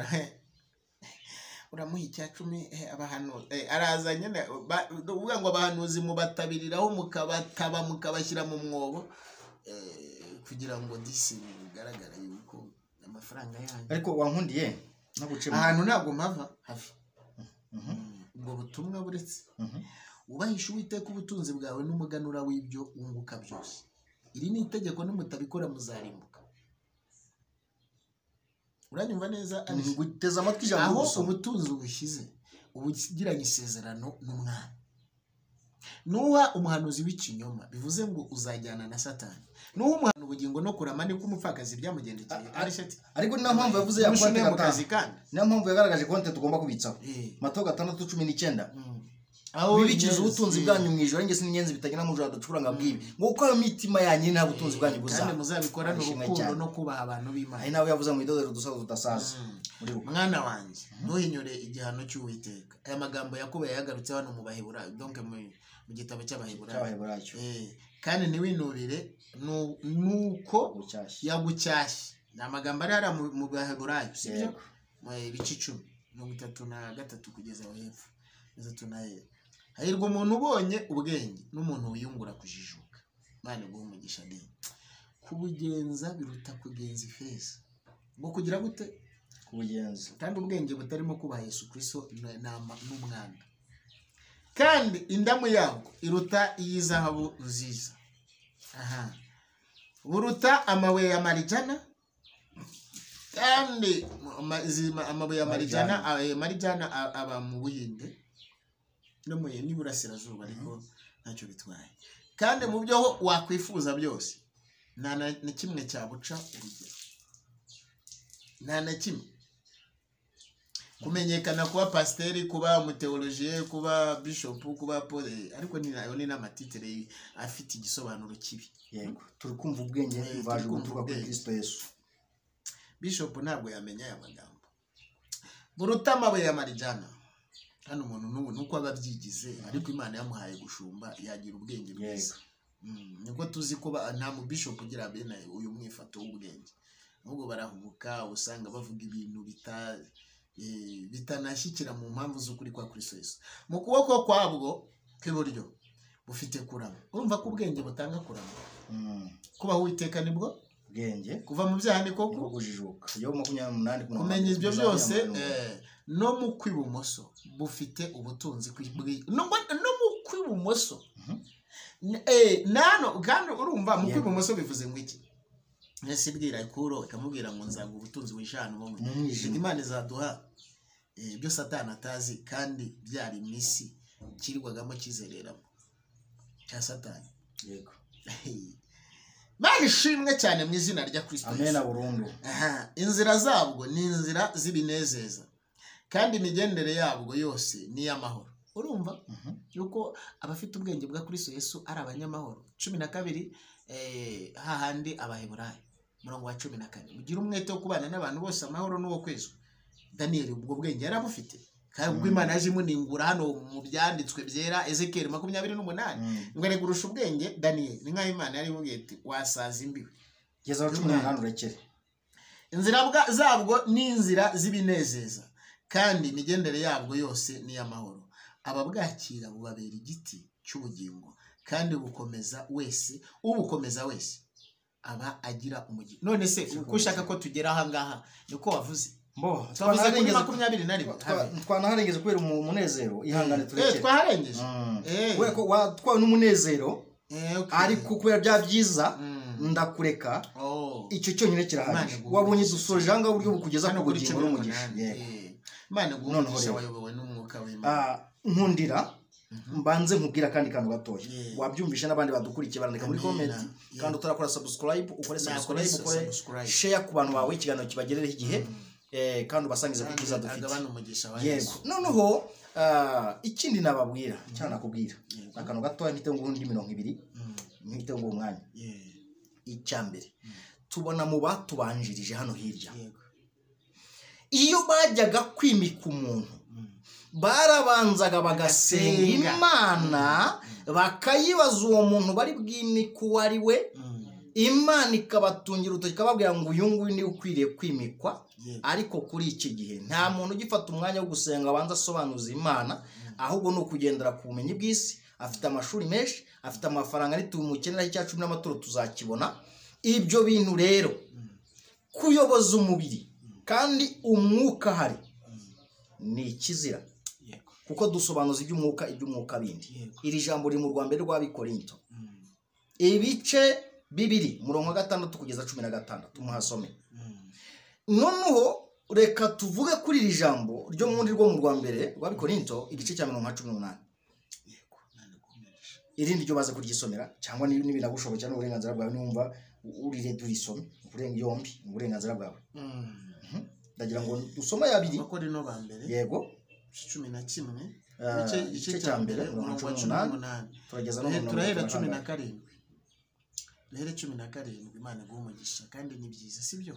uramuha icya 10 abahanuzi araza nyine uvuga ngo abahanuzi mubatabiriraho mukabataba mukabashyira mu mwobo kugira ngo disi bigaragara yuko amafaranga yanyu. Ariko wankundiye naguce ahantu ntabwo mpava hafi. Ubwo butumwa buretse ubahisha Uwiteka ubutunzi bwawe n'umuganura w'ibyo wunguka byose. Iri ni itegeko nimutabikora muzarimbuka. Uranyumva neza? Guteza amatwi ijambo aho ubutunzi ubushize ubugiranye isezerano n'Umwana. Nuha umuhanuzi w'ikinyoma bivuze ngo uzajyana na Satani. Nuha umuhanuzi ubugingo no kurama ni kumupfakazi byamugendekeye arishati. Ariko niyo mpamvu yavuze ya konte gatanu kandi niyo mpamvu yagaragaje konte tugomba kubitsaho. Matayo 6:19 aho bibikiza ubutunzi bwanyu mu ijoro ngese n'inyenzi bitagira mu joro ducuranga bwibi ngo uko imitima yanyu nta butunzi bwanyu buza kandi muzabikora n'urukundo no kubaha abantu b'Imana. Ari nawe yavuze mu idodero dusaza tutasaza. Mwana wanjye ntuhinyure igihano cy'Uwiteka. Aya magambo Yakobo yagarutse hano mu Baheburayo, donc mu gitabo cy'Abaheburayo. Kandi ntiwinubire nuko yagucyashye. Ni amagambo ari hara mu Baheburayo, sibyo? Mu ibice 10:33 kugeza hepfo. Hahirwa umuntu ubonye ubwenge n'umuntu wiyungura kujijuka. Imana iguhe umugisha ndi. Kubugenza biruta kugenza ifeza. Ngo kugira gute? Kubugenza. Kandi ubwenge butarimo kubaha Yesu Kristo n'umwana. Kandi indamu yabwo iruta iyizahabu nziza. Buruta amabuye ya marijana. Kandi amabuye ya marijana aba mu Buhinde no mu Burasirazuba, ariko ntacyo bitwaye. Kandi mu byo wakwifuza byose nta na kimwe cyabuca urugero. Nta na kimwe. Kumenyekana kuba pasiteri, kuba umuteolojiye, kuba bishop, kuba pole, ariko ni n'amatitere afite igisobanuro kibi. Yego, turi kumva ubwenge baje guturuka kuri Kristo Yesu. Bishop ntabwo yamenya aya magambo. Buruta amabuye ya marijana. Hano umuntu nuko ababyigize, ariko Imana yamuhaye gushumba yagira ubwenge bwiza. Niko tuzi ko nta mu bishop ugira bene uyu mwifato w'ubwenge. Nubwo barahubuka usanga bavuga ibintu bitanashyikira mu mpamvu z'ukuri kwa Kristo Yesu. Mu kuboko kwabwo k'iburyo bufite kurama. Urumva ko ubwenge butanga kurama. Kubaho Uwiteka nibwo ubwenge kuva mu byaha ni koko kujijuka yo 28 kumenya ibyo byose no mu kwibumoso bufite ubutunzi no mu kwibumoso nano kandi urumva mu kwibumoso bivuze ngo iki ese bwira ikuro ikamubwira ngo nzaga ubutunzi wishana mu Imana izaduha ibyo Satani atazi kandi byari imisi kirwagamo kizereramo cya Satani. Yego. Barishimwe cyane mu izina rya Kristo. Amen burundu. Inzira zabwo ni inzira zibinezeza kandi imigendere yabwo yose ni y'amahoro. Urumva yuko abafite ubwenge bwa Kristo Yesu ari abanyamahoro. 12 hahandi abaheburayo 14 mugira umwete wo kubana n'abantu bose amahoro n'uwo kwezwa. Daniel ubwo bwenge yarabufite kandi ubwo Imana yaje imuningura hano mu byanditswe byera Ezekiel 28 ngo arigurusha ubwenge Daniel ni nkaho Imana yari imubwiye ati wasaza imbiwe geza 18 urekere. Inzira zabwo ni inzira zibinezeza kandi imigendere yabwo yose ni y'amahoro. Ababwakira bubabera igiti cy'ubugingo kandi ubukomeza wese aba agira umugi. None se uko ushaka ko tugera aha ngaha niko wavuze twavuze kuri 21 twanaharengeze kubera umunezero ihangane turekere twaharengeje we ko watwa n'umunezero ariko kubera bya byiza ndakureka icyo cyonyine kirahari wabonye dusoje anga buryo bukugeza ku bugingo n'umugisha. Imana guhonoresha wayobowe n'umwuka w'Imana. Nkundira mbanze nkubwira kandi kantu gatoya wabyumvisha n'abandi badukurikiye barandika muri comment kandi utarakora subscribe ukore subscribe ukore share ku bantu bawe ikiganiro kibagerereho igihe kandi ubasangize ku byiza dufite. Yego noneho ikindi nababwira cyane nakubwira akantu gatoya mpite ngo undi 200 mpite ngo umwanya icyambere tubona mu batubanjirije hano hirya iyo bajyaga kwimika umuntu barabanzaga bagasenga Imana bakayibaza uwo muntu bari bwimika uwo ari we Imana ikabatungira urutoki ikababwira ngo uyu nguyu ni ukwiriye kwimikwa. Ariko kuri iki gihe nta muntu ugifata umwanya wo gusenga abanza asobanuza Imana ahubwo no kugendera ku bumenyi bw'isi. Afite amashuri menshi afite amafaranga ari tumukenera icya 10 n'amaturo tuzakibona. Ibyo bintu rero kuyoboza umubiri kandi umwuka hari ni ikizira kuko dusobanuza iby'umwuka bindi. Iri jambo riri mu Rwambere rw'Abikorinto ibice 2:6 kugeza 16 tumuhasome. Noneho reka tuvuge kuri iri jambo ryo muri rwo mu Rwambere rw'Abikorinto igice cya 18. Irindi ryo baza kuryisomera cyangwa n'ibinagushoboka n'uburenganzira bwawe numva urire durisome uburenga yombi uburenganzira bwawe. Ndagira ngo dusoma yabiri bakore no bambere. Yego 11 igice cya mbere 18 turageza no mu turahera 17 Lehere 17 Imana guhumugisha kandi ni byiza sibyo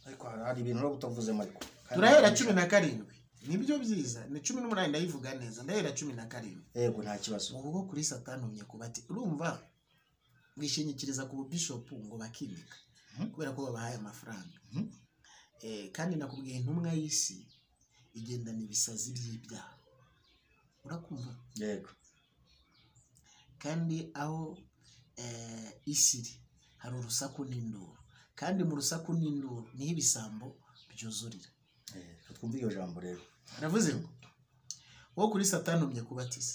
ariko hari ibintu ro butavuze Mariko turahera 17 nibyo byiza ni 18 ndayivuga neza ndahera 17. Yego nta kibazo ubwo kuri Satani umye kubati urumva bwishinyikiriza ku bishop ngo bakimika kubera ko babahaye amafaranga kandi nakubwiye intumwa y'isi igendana ibisazi by'ibyaha urakumva. Yego kandi aho isiri hari urusaku n'induru kandi mu rusaku n'induru niho ibisambo byuzurira. Twumva iyo jambo rero aravuze ngo wo kuri Satani umye kubatiza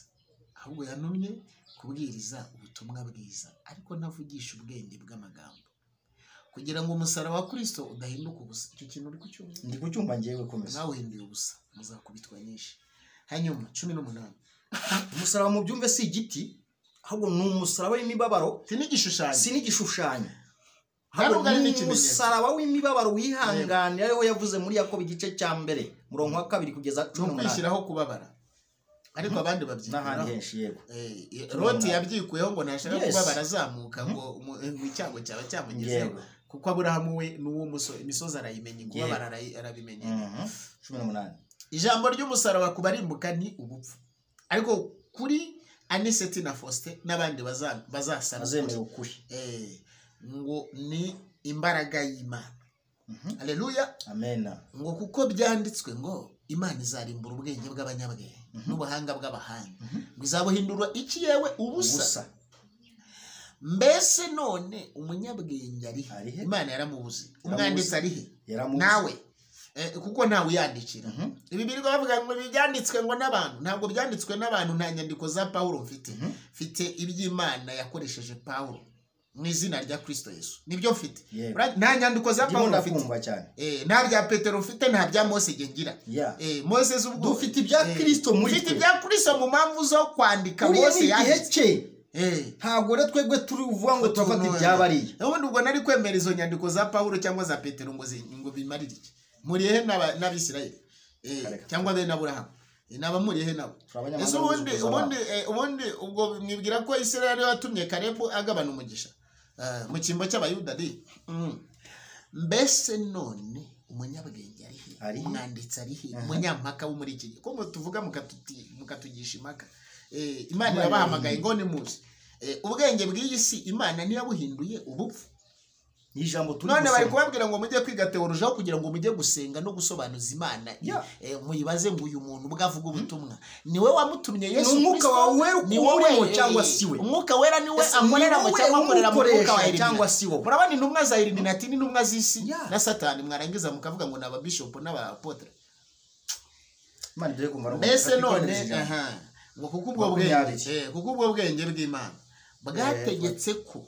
ahubwo yantumye kubwiriza ubutumwa bwiza ariko navugisha ubwenge bw'amagambo kugira ngo umusaraba wa Kristo udahinduka ubusa. Icyo kintu uri kucyumva ndi kucyumva ngiyewe komeza nawe hinduye ubusa muzakubitwa nyinshi. Hanyuma 18 umusaraba mu byumve si igiti ahubwo ni umusaraba w'imibabaro sinigishushanyo umusaraba w'imibabaro wihanganira ariho yavuze muri Yakobo igice cya mbere murongo wa 2 kugeza 18 kwishyiraho kubabara ariko abandi babyikuraho. Loti yabyikuyeho ngo ntashaka kubabara azamuka ngo icyago cyaba cyamugezeho kuko Aburahamu we n'uwo imisozi arayimenya kubabara arabimenye. 18 ijambo ry'umusaraba kubarimbuka ni ubupfu ariko kuri Aniseti na Faustin n'abandi bazasana azemera ukuri ngo ni imbaraga y'Imana. Haleluya amen. Ngo kuko byanditswe ngo Imana izarimbura ubwenge bw'abanyabwenge n'ubuhanga bw'abahanga ngo izabuhindura iki yewe ubusa mbese none umunyabwenge arihe Imana yaramubuze umwanditsi arihe nawe kuko ntawe uyandikira ibi birirwa bavuga ngo byanditswe ngo n'abantu ntabwo byanditswe n'abantu nta nyandiko za Pawulo mfite iby'Imana yakoresheje Pawulo mu izina rya Kristo Yesu nibyo mfite nta nyandiko za Pawulo mfite nta bya Petero mfite nta bya Mose gengira Mose z'ubwo dufite ibya Kristo muri mfite ibya Kristo mu mpamvu zo kwandika Mose yanditse ntabwo rero twebwe turi uvuga ngo turafata ibyabariye ubundi ubwo nari kwemera izo nyandiko za Pawulo cyangwa za Petero ngo bimarire iki murihe n'Abisirayeli cyangwa bene Aburahamu naba murihe nabo ese ubundi ubwo mwibwira ko Isirayeli watumye Kalebu agabana umugisha mu cyimbo cy'Abayuda mbese none umunyabwenge arihe umwanditsi arihe umunyampaka wo muri iki gihe ko tuvuga mukatugisha impaka Imana yabahamagaye ngo ni muzi ubwenge bw'iyi si Imana ntiyabuhinduye ubupfu ijambo turi none bari kubabwira ngo mujye kwiga teoloji kugira ngo mujye gusenga no gusobanuza Imana muyibaze ngo uyu muntu bwavuga ubutumwa niwe wamutumye Yesu umwuka wawe urimo cyangwa siwe umwuka wera niwe akorera mu cyangwa akorera mu mwuka wa cyangwa siwo murabana intumwa za Illuminati n'intumwa z'isi na Satani mwarangiza mukavuga ngo naba bishop n'abapotre Imana dore kumva mbese none ngo kuko ubwo bwenge bw'Imana bwategetse ko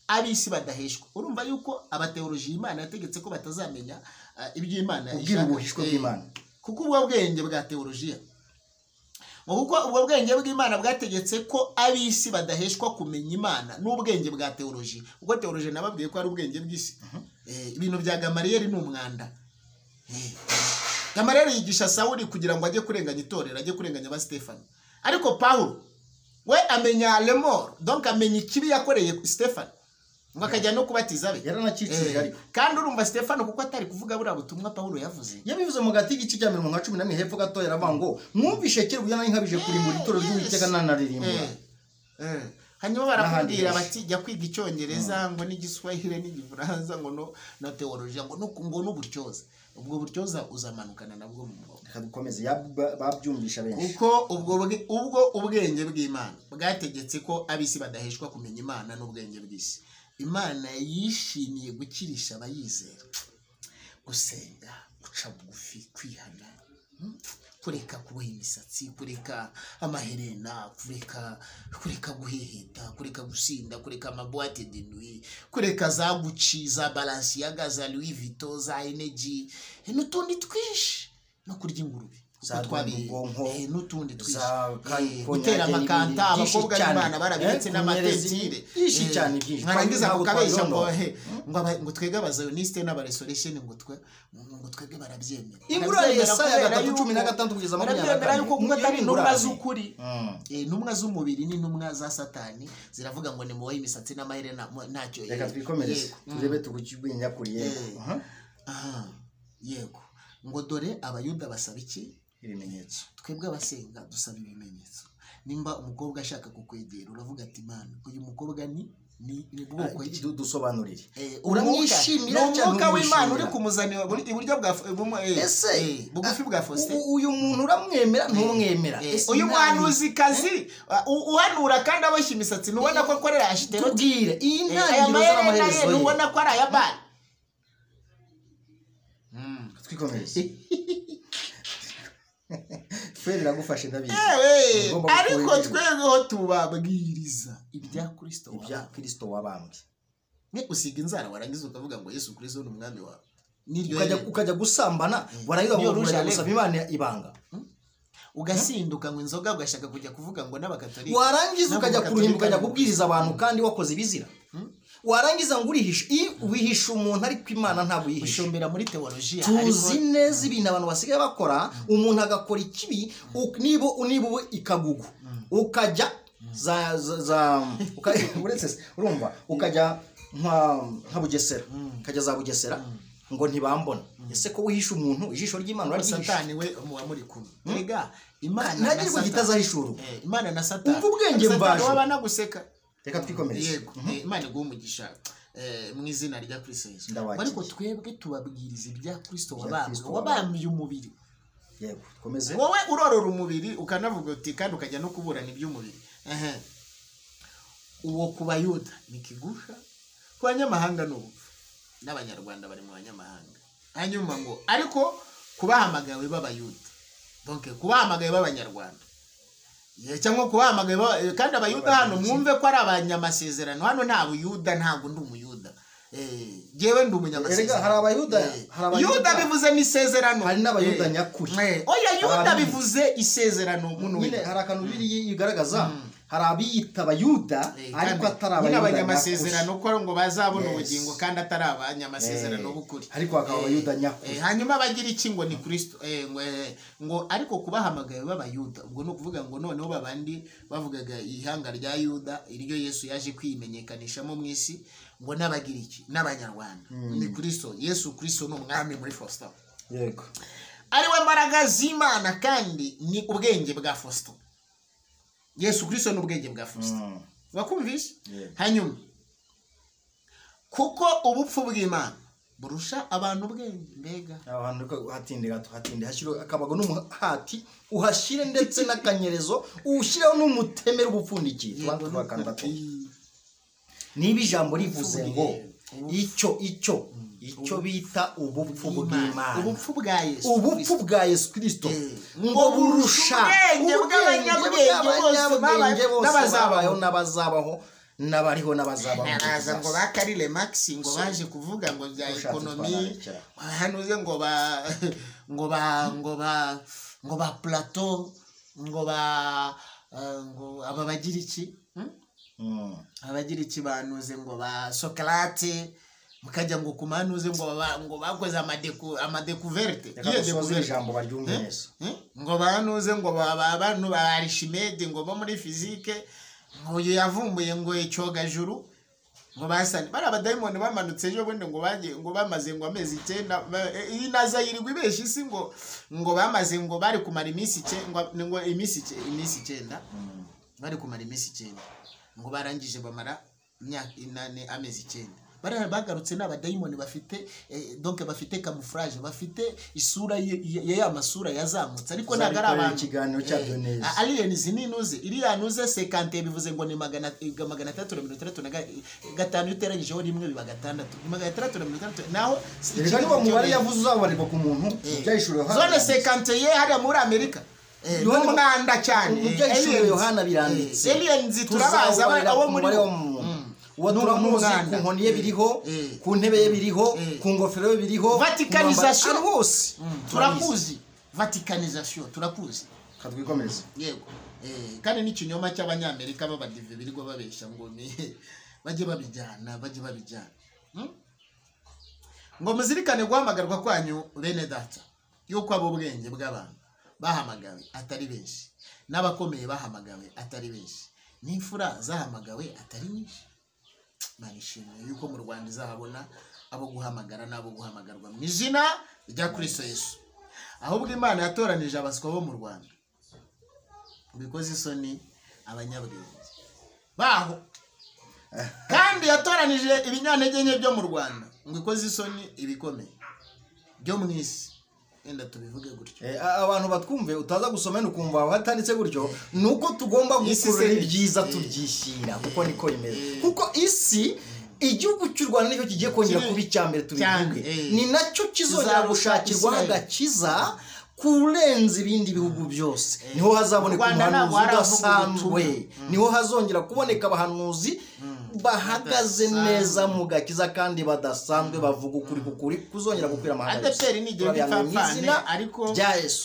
abisi badaheshwa urumva yuko abateoloji Imana yategetse ko batazamenya iby'Imana ubuhishwe bw'Imana kuko ubwo bwenge bwa teolojiya kuko ubwo bwenge bw'Imana bwategetse ko abisi badaheshwa kumenya Imana n'ubwenge bwa teoloji ubwo teoloji nababwiye ko ari ubwenge bw'isi ibintu bya Gamaliyeli ni umwanda Gamaliyeli yigisha Sawuli kugira ngo ajye kurenganya itorero ajye kurenganya ba Stefano ariko Pawulo we amenya lemor donc amenya ikibi yakoreye Stefano ngo akajya no kubatiza be yaranakicije ariko kandi urumva Stefano kuko atari kuvuga buriya butumwa Pawulo yavuze yabivuze mu gati gici cya 11 hepfo gato yaravuga ngo mwumvishe kiri bujyana nkabije kuri muri toro ry'Uwiteka nanaririmbura hanyuma barakubwira bati jya kwiga icyongereza ngo n'igiswahili n'igifaransa ngo no na teoloji ngo n'uburyoza ubwo buryoza uzamanukana nabwo mu mwobo kadukomeze babyumvisha benshi kuko ubwo ubwenge bw'Imana bwategetse ko abisi badaheshwa kumenya Imana n'ubwenge bw'isi Imana yishimiye gukirisha abayizera gusenga guca bugufi kwihana kureka kuboha imisatsi kureka amaherena kureka guheheta kureka gusinda kureka amaboite de nuit kureka za Gucci za Balenciaga za Louis Vuitton za Energy n'utundi twishi no kurya ingurube n'utundi twishi gutera amakanta abakobwa b'Imana barabitse n'amatetire cyane byinshi mwarangiza kukabeshya ngo twege abazayoniste n'abarestoration ngo twebwe barabyemera ingurane Yesaya 3:16 kugeza 24 yuko kuko atari intumwa z'ukuri intumwa z'umubiri n'intumwa za Satani ziravuga ngo ni muwe imisatsi n'amaherena ntacyo reka twikomereze turebe tugukigwinya kuri yego ngo dore Abayuda basaba iki ibimenyetso twebwe abasenga dusaba ibimenyetso nimba umukobwa ashaka kukwegera uravuga ati Imana uyu mukobwa ni bwoko dusobanurire uramwishimira cyane umwuka w'Imana uri kumuzanira iburyo bwa bugufi bwa Faustin uyu muntu uramwemera ntumwemera uyu muhanuzi kazi uhanura kandi aboshya imisatsi nubona ko akorera ashitero tubwire iyi ntangiriro z'amaherezo nubona ko ari ayabana twikomereze Feri ragufashe ndabizi ariko twebweho tubabwiriza ibya Kristo wabambye usiga inzara warangiza ukavuga ngo Yesu Kristo ni umwami wawe ukajya gusambana warangiza gusaba Imana ibanga ugasinduka ngo inzoga ugashaka kujya kuvuga ngo n'abakatolika warangiza ukajya kuruhimba ukajya kubwiriza abantu kandi wakoze ibizira warangiza ngo wihisha umuntu ariko Imana ntabwo yihisha ushombera muri teolojiya tuzi neza ibintu abantu basigaye bakora umuntu agakora ikibi niba ikagugu ukajya urumva ukajya nka Bugesera ukajya za Bugesera ngo ntibambona ese ko wihisha umuntu ijisho ry'Imana uragihisha Satani we muri kumwe ega Imana ntagiye kugitazahishura Imana na Satani umva ubwenge mbaje wabana guseka reka twikomereze yego Imana iguha mu izina rya Kristo Yesu ariko twebwe tubabwiriza ibya Kristo wabambye umubiri yego komeze wowe urorora umubiri ukanavuga uti kandi ukajya no kuburana iby'umubiri uwo ku bayuda ni kigusha, ku banyamahanga ni ubupfu, n'abanyarwanda bari mu banyamahanga. Hanyuma ngo ariko kubahamagawe b'abayuda, donc kubahamagawe b'abanyarwanda cyangwa kubahamagawe kandi abayuda hano mwumve ko ari abanyamasezerano. Hano nta buyuda, ntabwo ndi umuyuda, jewe ndi umunyamasezerano. Hari abayuda, yuda bivuze n'isezerano, hari n'abayuda nyakuri. Oya, yuda bivuze isezerano. Nyine hari akantu biri yigaragaza, hari abiyita abayuda ariko atari abayuda n'abanyamasezerano, ko ngo bazabona ubugingo kandi atari abanyamasezerano b'ukuri, ariko akaba abayuda nyakuri. Hanyuma bagira iki ngo ni Kristo, ngo ariko kubahamagaye b'abayuda, ubwo no kuvuga ngo noneho babandi bavugaga ihanga rya Yuda iryo Yesu yaje kwimenyekanishamo mu isi, ngo n'abagira iki n'abanyarwanda ni Kristo. Yesu Kristo ni umwami muri Faustin, yego, ariwe mbaraga z'Imana kandi ni ubwenge bwa Faustin. Yesu Kristo ni ubwenge bwa Faustin, wakumvise? Hanyuma kuko ubupfu bw'Imana burusha abantu ubwenge, mbega abantu hatinde hashyiro akabago n'umuhati uhashire ndetse n'akanyerezo ushyireho n'umutemera ubupfundikiye. Niba ijambo rivuze ngo icyo bita ubupfu bw'Imana, ubupfu bwa Yesu Kristo ngo burusha ubwenge bw'abanyabwenge bose babayeho n'abazabaho n'abariho n'abazabaho. Naraza ngo bakarire Max ngo baje kuvuga ngo bya ekonomi, hanuze ngo ba Plato, ngo aba bagira iki abagira iki banuze ngo ba Socrate, mukajya ngo kumanuze ngo bakoze amadekuverte ijambo baryumve neza, ngo banuze ngo abantu ba Archimede ngo bo muri physique ngo yavumbuye ngo icyogajuru, ngo basane bari abadayimoni bamanutse ejo bundi ngo bamaze ngo amezi 9 iyi naza yirirwa ibeshya isi ngo bamaze ngo bari kumara iminsi 9 ngo iminsi 9 bari kumara iminsi 9 ngo barangije bamara imyaka 8 amezi 9. Bagarutse n'abadayimoni bafite donc bafite camouflage, bafite isura ya masura yazamutse, ariko nagara abantu ikiganiro cyabyo neza. Aliens ninuze iriya nuze 50 bivuze ngo ni 335 uteranyijeho rimwe biba 6 336 naho niba mubare yavuze uzabarirwa ku muntu byayishuriwe zone 50 ye hari muri Amerika n'umwanda cyane. Byayishuriwe Yohana biranditse. Aliens turabaza abo muri waturamuzi ku nkoni ye biriho, ku ntebe ye biriho, ku ngofero ye biriho, Vaticanization hose turakuzi, Vaticanization turakuzi. Katwikomeza Yego, kandi n'ikinyoma cy'abanyamerika babadive birigo babesha ngo ni baje babijyana ngo muzirikane guhamagarwa kwanyu bene data, yuko abo bwenge bw'abantu bahamagawe atari benshi, n'abakomeye bahamagawe atari benshi, n'imfura zahamagawe atari nyinshi. Manishimye yuko mu Rwanda izahabona abo guhamagara n'abo guhamagarwa mu izina rya Kristo Yesu. Ahubwo Imana yatoranije abaswa bo mu Rwanda, bikoze isoni abanyabwenge baho, kandi yatoranije ibinyantege nke byo mu Rwanda ngo ikoze isoni ibikomeye byo mu isi. Enda tubivuge gutyo, abantu batwumve utaza gusoma n'ukumva batanditse gutyo, nuko tugomba gukurura ibyiza tubyishyira kuko niko imeze. Kuko isi igihugu cy'u Rwanda nicyo kigiye kongera kuba icyambere, tubivuge ni nacyo kizongera gushakirwa agakiza kurenza ibindi bihugu byose. Niho hazaboneka umuhanuzi udasanzwe, niho hazongera kuboneka abahanuzi bahagaze neza mu gakiza kandi badasanzwe bavuga ukuri kuzongera gukwira amahanga. Adeperi ni igihe gipfapfane, ariko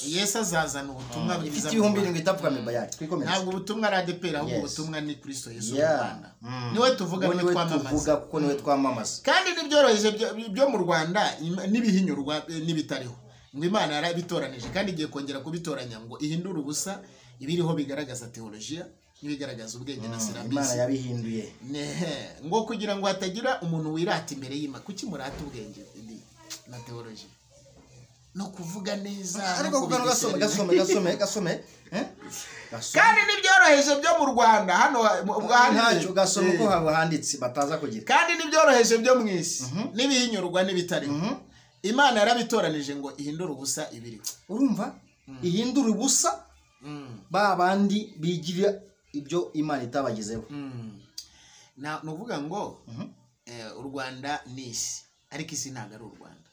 Yesu azazana ubutumwa bwiza. Ibihumbi 7 itapfukamye yari twikomeza. Ntabwo ubutumwa ari Adeperi, ahubwo ubutumwa ni Kristo Yesu mu Rwanda. Niwe tuvuga, niwe twamamaza kuko niwe twamamaza. Kandi nibyoroheje byo mu Rwanda nibihinyurwa nibitariho, ngo Imana yarabitoranije kandi igiye kongera kubitoranya ngo ihindure ubusa ibiriho bigaragaza teologiya n'ibigaragaza ubwenge na serambisi. Imana yabihinduye ngo kugira ngo hatagira umuntu wirata imbere y'Imana. Kuki murata ubwenge na teologiya no kuvuga neza? Ariko kugano gasome kandi nibyoroheje byo mu Rwanda hano ntacyo gasome ko handitse bataza kugira. Kandi nibyoroheje byo mu isi nibihinyurwa n'ibitari. Imana yarabitoranije ngo ihindure ubusa ibiriho. Urumva? Ihindure ubusa ba bandi bigira ibyo Imana itabagezeho. nuvuga ngo u Rwanda ni isi ariko isi ntabwo ari u Rwanda.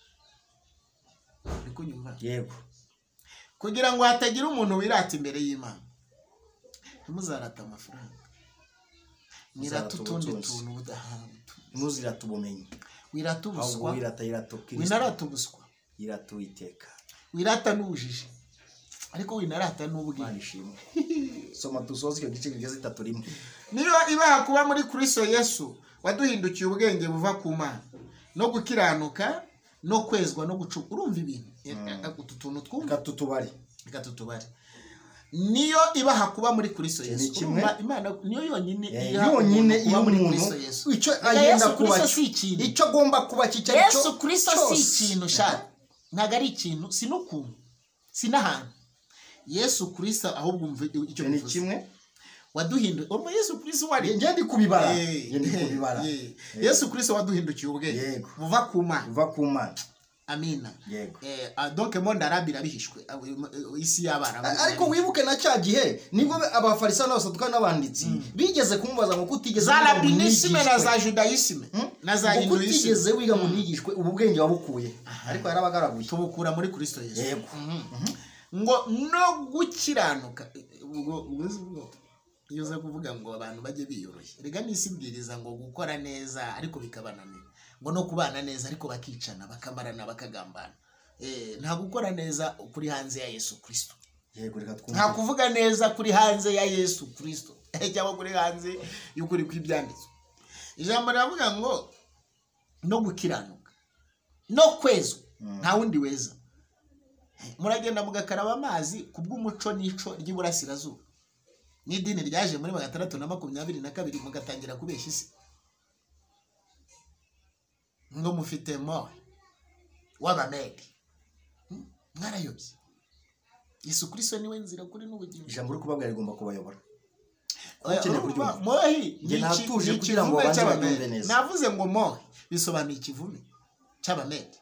Uri kunyumva? Yego. Kugira ngo hatagira umuntu wirata imbere y'Imana, ntimuzarata amafaranga, mwirata utundi tuntu budahabwa, ntuzirata ubumenyi, wirata ubuswa, winarata ubuswa, wirata Uwiteka, wirata n'ubujiji, ariko winarata n'ubwenge. Soma dusoze icyo gice kigeze 3 rimwe. Niyo ibaha kuba muri Kristo Yesu waduhindukiye ubwenge buva ku Mana no gukiranuka no kwezwa no gucuka. Urumva ibintu utu tuntu twumva katutubare. Niyo ibaha kuba muri Kristo Yesu. Imana niyo yonyine iyo muri Kristo Yesu. Icyo agenda kuba icyo agomba kuba cyicyo. Yesu Kristo si ikintu sha. Ntago ari ikintu, sinukuntu, sinahantu. Yesu Kristo ahubwo umve icyo ni kimwe waduhinduye. Yesu Kristo wari ngende kubibara. Yesu Kristo waduhindukiye ubwenge buva ku Mana. Amina. Yego. Donc monde arabira bihishwe isi y'abara. Ariko wibuke na cya gihe nibwo abafarisayo n'abasaduka n'abanditsi bigeze kumubaza ngo kutigeze za rabinisme na za judaisme na za hinduisme, kutigeze wiga mu nigishwe ubu bwenge wabukuye. Ariko yarabagaraguye tubukura muri Kristo Yesu. Yego. Ngo no gukiranuka. Iyo uza kuvuga ngo abantu bajye biyoroshye, rega nisibwiriza ngo gukora neza ariko bikabananira, ngo no kubana neza ariko bakicana bakamarana bakagambana. Nta gukora neza kuri hanze ya Yesu Kristo. Yego, reka twumve. Nta kuvuga neza kuri hanze ya Yesu Kristo cyangwa kuri hanze y'ukuri kw'ibyanditswe. Ijambo riravuga ngo no gukiranuka no kwezwa, nta wundi weza. Muragenda mugakaraba amazi kubw'umuco n'ico ry'Iburasirazuba n'idini ryaje muri 622 mugatangira kubeshya isi ngo mufite mo w'abamedi. Mwarayobye. Yesu Kristo niwe nzira kuri n'ubugingo. Ijambo uri kubabwira rigomba kubayobora. Mohi nge natuje kugira ngo babyumve neza. Navuze ngo mohi bisobanuye ikivume cy'abamedi.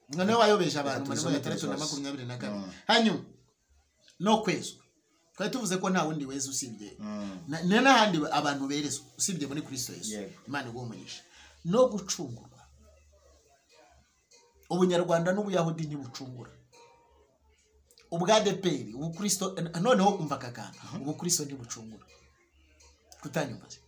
None wayobeje abantu muri 622. Hanyuma no kwezwa. Twari tuvuze ko nta wundi weza usibye. N'ahandi abantu berezwa usibye muri Kristo Yesu. Imana igumunyisha. No gucungurwa. Ubunyarwanda n'Ubuyahudi ntibucungura. Ubwadeperi, ubu Kristo noneho umva kakana. Ubu Kristo ntibucungura. Kutanyumbaze.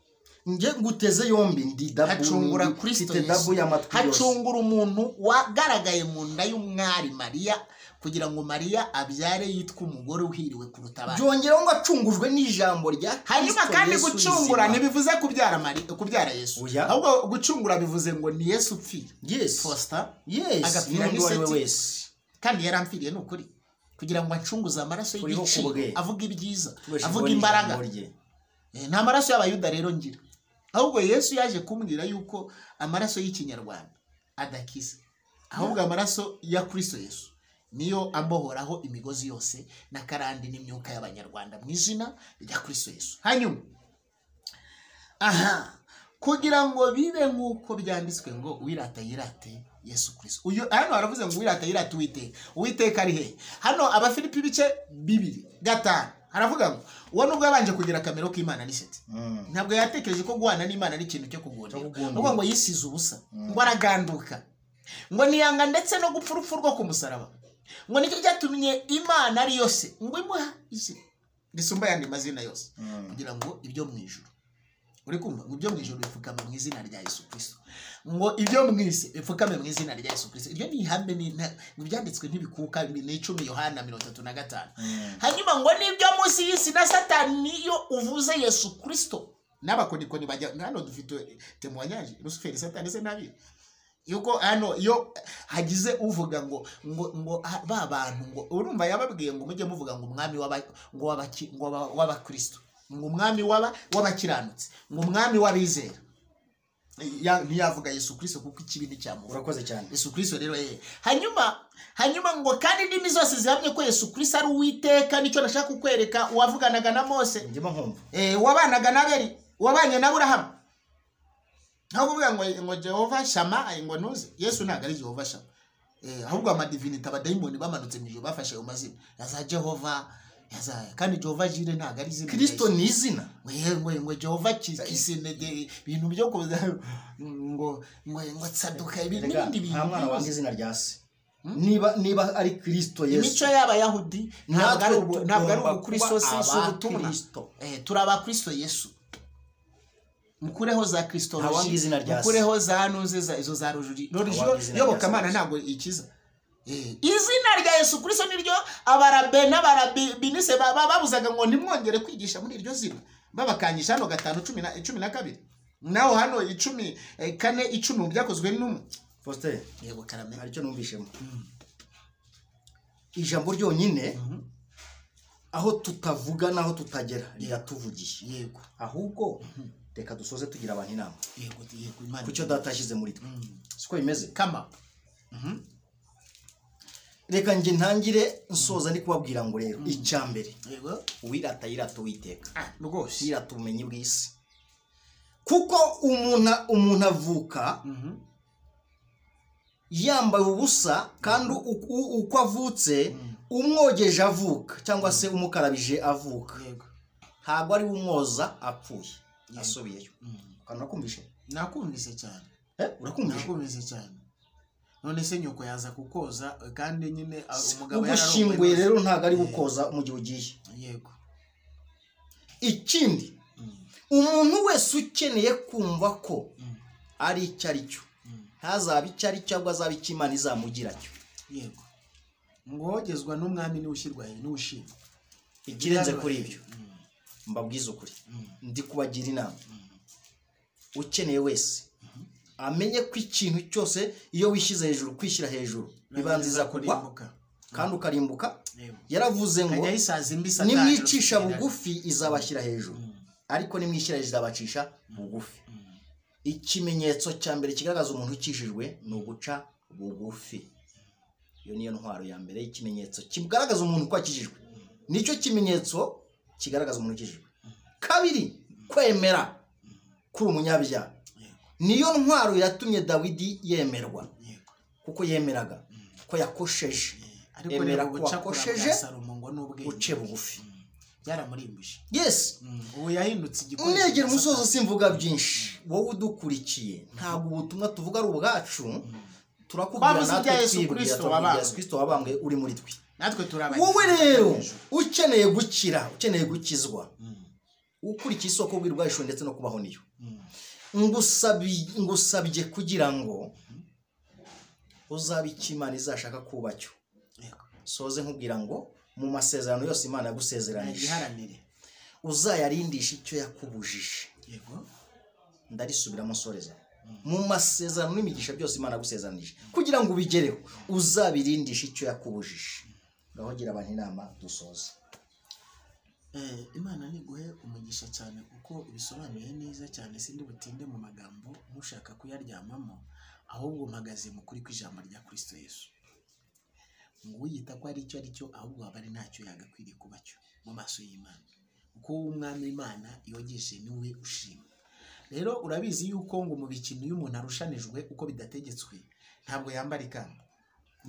Nge nguteze yombi ndi dabu hacungura Kristo Yesu. Hacungura umuntu wagaragaye mu nda y'umwari Mariya kugira ngo Mariya abyare yitwa umugore uhiriwe kuruta abandi. Byongeraho ngo acungujwe n'ijambo rya Kristo. Hanyuma kandi gucungura ntibivuze kubyara Yesu. Ahubwo gucungura bivuze ngo ni Yesu upfira. Yes. Foster. Yes. Agapfira n'iseti. Kandi yarampfiriye n'ukuri. Kugira ngo acunguze amaraso y'igiciro. Avuga ibyiza. Avuga imbaraga. Nta maraso y'Abayuda rero ngira. Ahubwo Yesu yaje kumbwira yuko amaraso y'Ikinyarwanda adakiza. Ahubwo amaraso ya Kristo Yesu niyo ambohoraho imigozi yose na karandi n'imyuka y'Abanyarwanda mu izina rya Kristo Yesu. Hanyuma kugira ngo bibe nk'uko byanditswe ngo wirata yirate Yesu Kristo. Uyu hano aravuze ngo wirata yirate Uwiteka. Uwiteka ari he? Hano Abafilipi bice 2:5 haravuga ngo uwo nubwo yabanje kugira kamero k'Imana n'iseti. Ntabwo yatekereje ko guhana n'Imana ari ikintu cyo kugondera. Ahubwo ngo yisize ubusa, ngo araganduka, ngo niyanga ndetse no gupfa urupfu rwo ku musaraba. Ngo nicyo cyatumye Imana ari yose ngo imuha izina risumba yandi mazina yose, kugira ngo ibyo mu ijuru, uri kumva, ngo ibyo mu ijuru bipfukame mu izina rya Yesu Kristo, ngo ibyo mu isi bipfukame mu izina rya Yesu Kristo. Iryo ni ihame byanditswe ntibikuka ni 10 Yohana 35. Hanyuma ngo nibyo munsi y'isi na Satani iyo uvuze Yesu Kristo n'abakonikoni bajya hano. Dufite temoignage Lucifer Satani se nabi yuko hano iyo hagize uvuga ngo ba bantu ngo urumva yababwiye ngo mujye muvuga ngo umwami w'abakristo, ngo umwami w'abakiranutsi, ngo umwami w'abizera. Ntiyavuga Yesu Kristo kuko ikibi ni cyamuvuga. Urakoze cyane. Yesu Kristo rero hanyuma ngo kandi indimi zose zihamye ko Yesu Kristo ari Uwiteka. Nicyo nashaka kukwereka uwavuganaga na Mose, ndimo nkumva, wabanaga na Abeli, wabanye na Aburahamu. Ntabwo kuvuga ngo Jehova Shama ngo nuze. Yesu ntabwo ari Jehova Shama. Ahubwo amadivinity abadayimoni bamanutse mu ijuru bafashe umazina za Jehova, yazaya kandi Jehova Jire ntago ari izina Kristo ni izina ngo Jehova kisine de ibintu byo kuza ngo tsaduka ibindi bintu nta mwana wange izina rya se niba ari Kristo Yesu imico y'abayahudi ntabwo ari ukristo si ubutumwa turaba Kristo Yesu mukureho za Kristoloji mukureho za nuze za izo za rujuri yobokamana ntabwo ikiza izina rya Yesu Kristo niryo abarabe n'abarabinise babuzaga ngo ntimwongere kwigisha muri iryo zina babakanyisha hano 5:12 naho hano 10:4 byakozwe n'umwe Faustin yego karame aricyo numvishemo ijambo ryonyine aho tutavuga naho tutagera ryatuvugiye yego ahubwo reka dusoze tugira abantu inama yego Imana kucyo datashize muri twe siko imeze kama reka nge ntangire nsoza ndi kubabwira ngo rero icyambere yego wirata yirato witeka rwose yirato ubumenyi bw'isi kuko umuntu avuka yambaye ubusa kandi uko avutse umwogeje avuka cyangwa se umukarabije avuka ntabwo ari umwoza apfuye asubiyeyo kandi nakumvise cyane urakumvise cyane none se nyoko yaza kukoza kandi nyine umugabo yararongwe rero ntago ari gukoza mu gihe ugiye yego ikindi umuntu wese ukeneye kumva ko ari icyo ari cyo ntazaba icyo ari cyo ahubwo azaba icyo Imana izamugira cyo yego ngo wogezwa n'umwami niwushyirwa n'ushima ikirenze kuri ibyo mbabwiza ukuri ndi kubagira inama ukeneye wese amenye ko ikintu cyose iyo wishyize hejuru kwishyira hejuru bibanziza kugwa kandi ukarimbuka yaravuze ngo nimwicisha bugufi izabashyira hejuru ariko nimwishyira hejuru izabacisha bugufi ikimenyetso cya mbere kigaragaza umuntu ukijijwe ni uguca bugufi iyo niyo ntwaro ya mbere y'ikimenyetso kigaragaza umuntu ko akijijwe nicyo kimenyetso kigaragaza umuntu ukijijwe kabiri kwemera kuri umunyabyaha niyo ntwaro yatumye Dawidi yemerwa kuko yemeraga ko yakosheje emera ko wakosheje uce bugufi byaramurimbije yes ubu yahindutse igikoresho negera umusozo simvuga byinshi wowe udukurikiye ntabwo ubutumwa tuvuga ari ubwacu turakubwira natwe Yesu Kristo wabambwe uri muri twe natwe turabanye wowe rero ukeneye gukira ukeneye gukizwa ukurikiye isoko bw'irwahisho ndetse no kubaho niyo ngusabye kugira ngo uzabe icyo Imana izashaka kuba cyo soze nkubwira ngo mu masezerano yose Imana yagusezeranije uzayarindisha icyo yakubujije ndarisubiramo soreza mu masezerano n'imigisha byose Imana yagusezeranije kugira ngo ubigereho uzabirindisha icyo yakubujije ngaho gira abantu inama dusoze Imana niguhe umugisha cyane kuko bisobanuye neza cyane sindi butinde mu magambo mushaka kuyaryamamo ahubwo mpagaze mu kuri kw'ijambo rya Kristo Yesu ngo uyita ko ari cyo ahubwo aba ari ntacyo yagakwiriye kuba cyo mu maso y'Imana kuko umwami Imana yogeshe niwe ushima rero urabizi yuko ngo mu bikintu iyo umuntu arushanijwe uko bidategetswe ntabwo yambara ikamba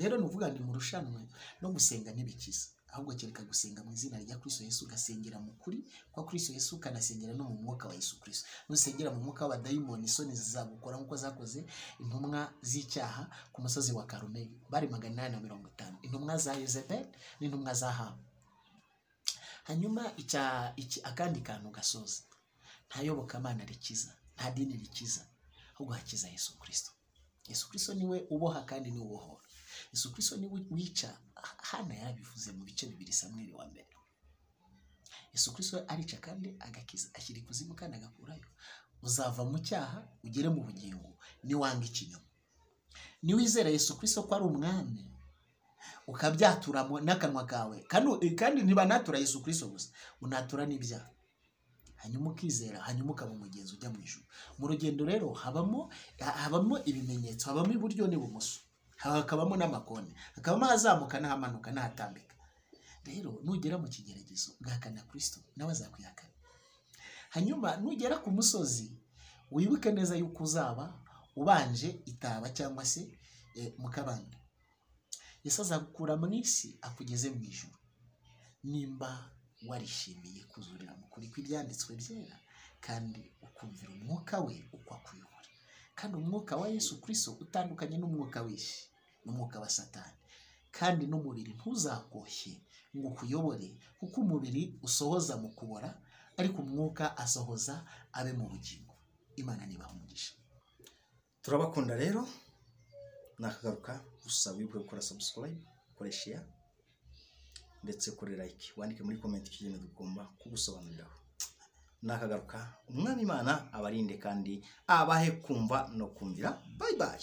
rero nuvuga ndi mu rushanwe no gusenga ntibikiza ahubwo kereka gusenga mu izina rya Kristo Yesu ugasengera mu kuri kwa Kristo Yesu ukanasengera no mu mwuka wa Yesu Kristo nusengera mu mwuka w'abadayimoni isoni zizagukora nkuko zakoze intumwa z'icyaha ku musozi wa Karumeli bari 850 intumwa za Yezebeli n'intumwa za Ahabu hanyuma akandi kantu gasoza ntayobokamana rikiza nta dini rikiza ahubwo hakiza Yesu Kristo. Yesu Kristo niwe uboha kandi niwe ubohora. Yesu Kristo niwe wica. Hana yarabivuze mu bice 2 Samweli wa mbere. Yesu Kristo arica kandi agakiza, ashyira ikuzimu kandi agakurayo. Uzava mu cyaha ugere mu bugingo ni wanga ikinyoma. Ni wizera Yesu Kristo ko ari umwami ukabyatura n'akanwa kawe kandi ntibanatura Yesu Kristo gusa unatura n'ibyaha, hanyuma ukizera, hanyuma ukaba umugenzi ujya mu ijuru. Mu rugendo rero habamo ibimenyetso, habamo iburyo n'ibumoso, hakabamo n'amakoni, hakabamo ahazamuka n'ahamanuka n'ahatambika. Rero nugera mu kigeragezo ugahakana Kristo nawe azakwihakana. Hanyuma nugera ku musozi wibuke neza yuko uzaba ubanje itaba cyangwa se mu kabande. Yesu azagukura mu isi akugeze mu ijuru. nimba warishimiye kuzurira mu kuri kw'ibyanditswe byera kandi ukumvira umwuka we uko akuyobora. Kandi umwuka wa Yesu Kristo utandukanye n'umwuka w'isi n'umwuka wa Satani. Kandi n'umubiri ntuzakoshye ngo ukuyobore, kuko umubiri usohoza mu kubora ariko umwuka asohoza abe mu bugingo. Imana nibaha umugisha. Turabakunda rero, nakagaruka gusa wibuke gukora subscribe, kore share ndetse kore like, wandike muri comment ikintu tugomba kugusobanuriraho. Nakagaruka, umwami Imana abarinde kandi abahe kumva no kumvira. Bye bye.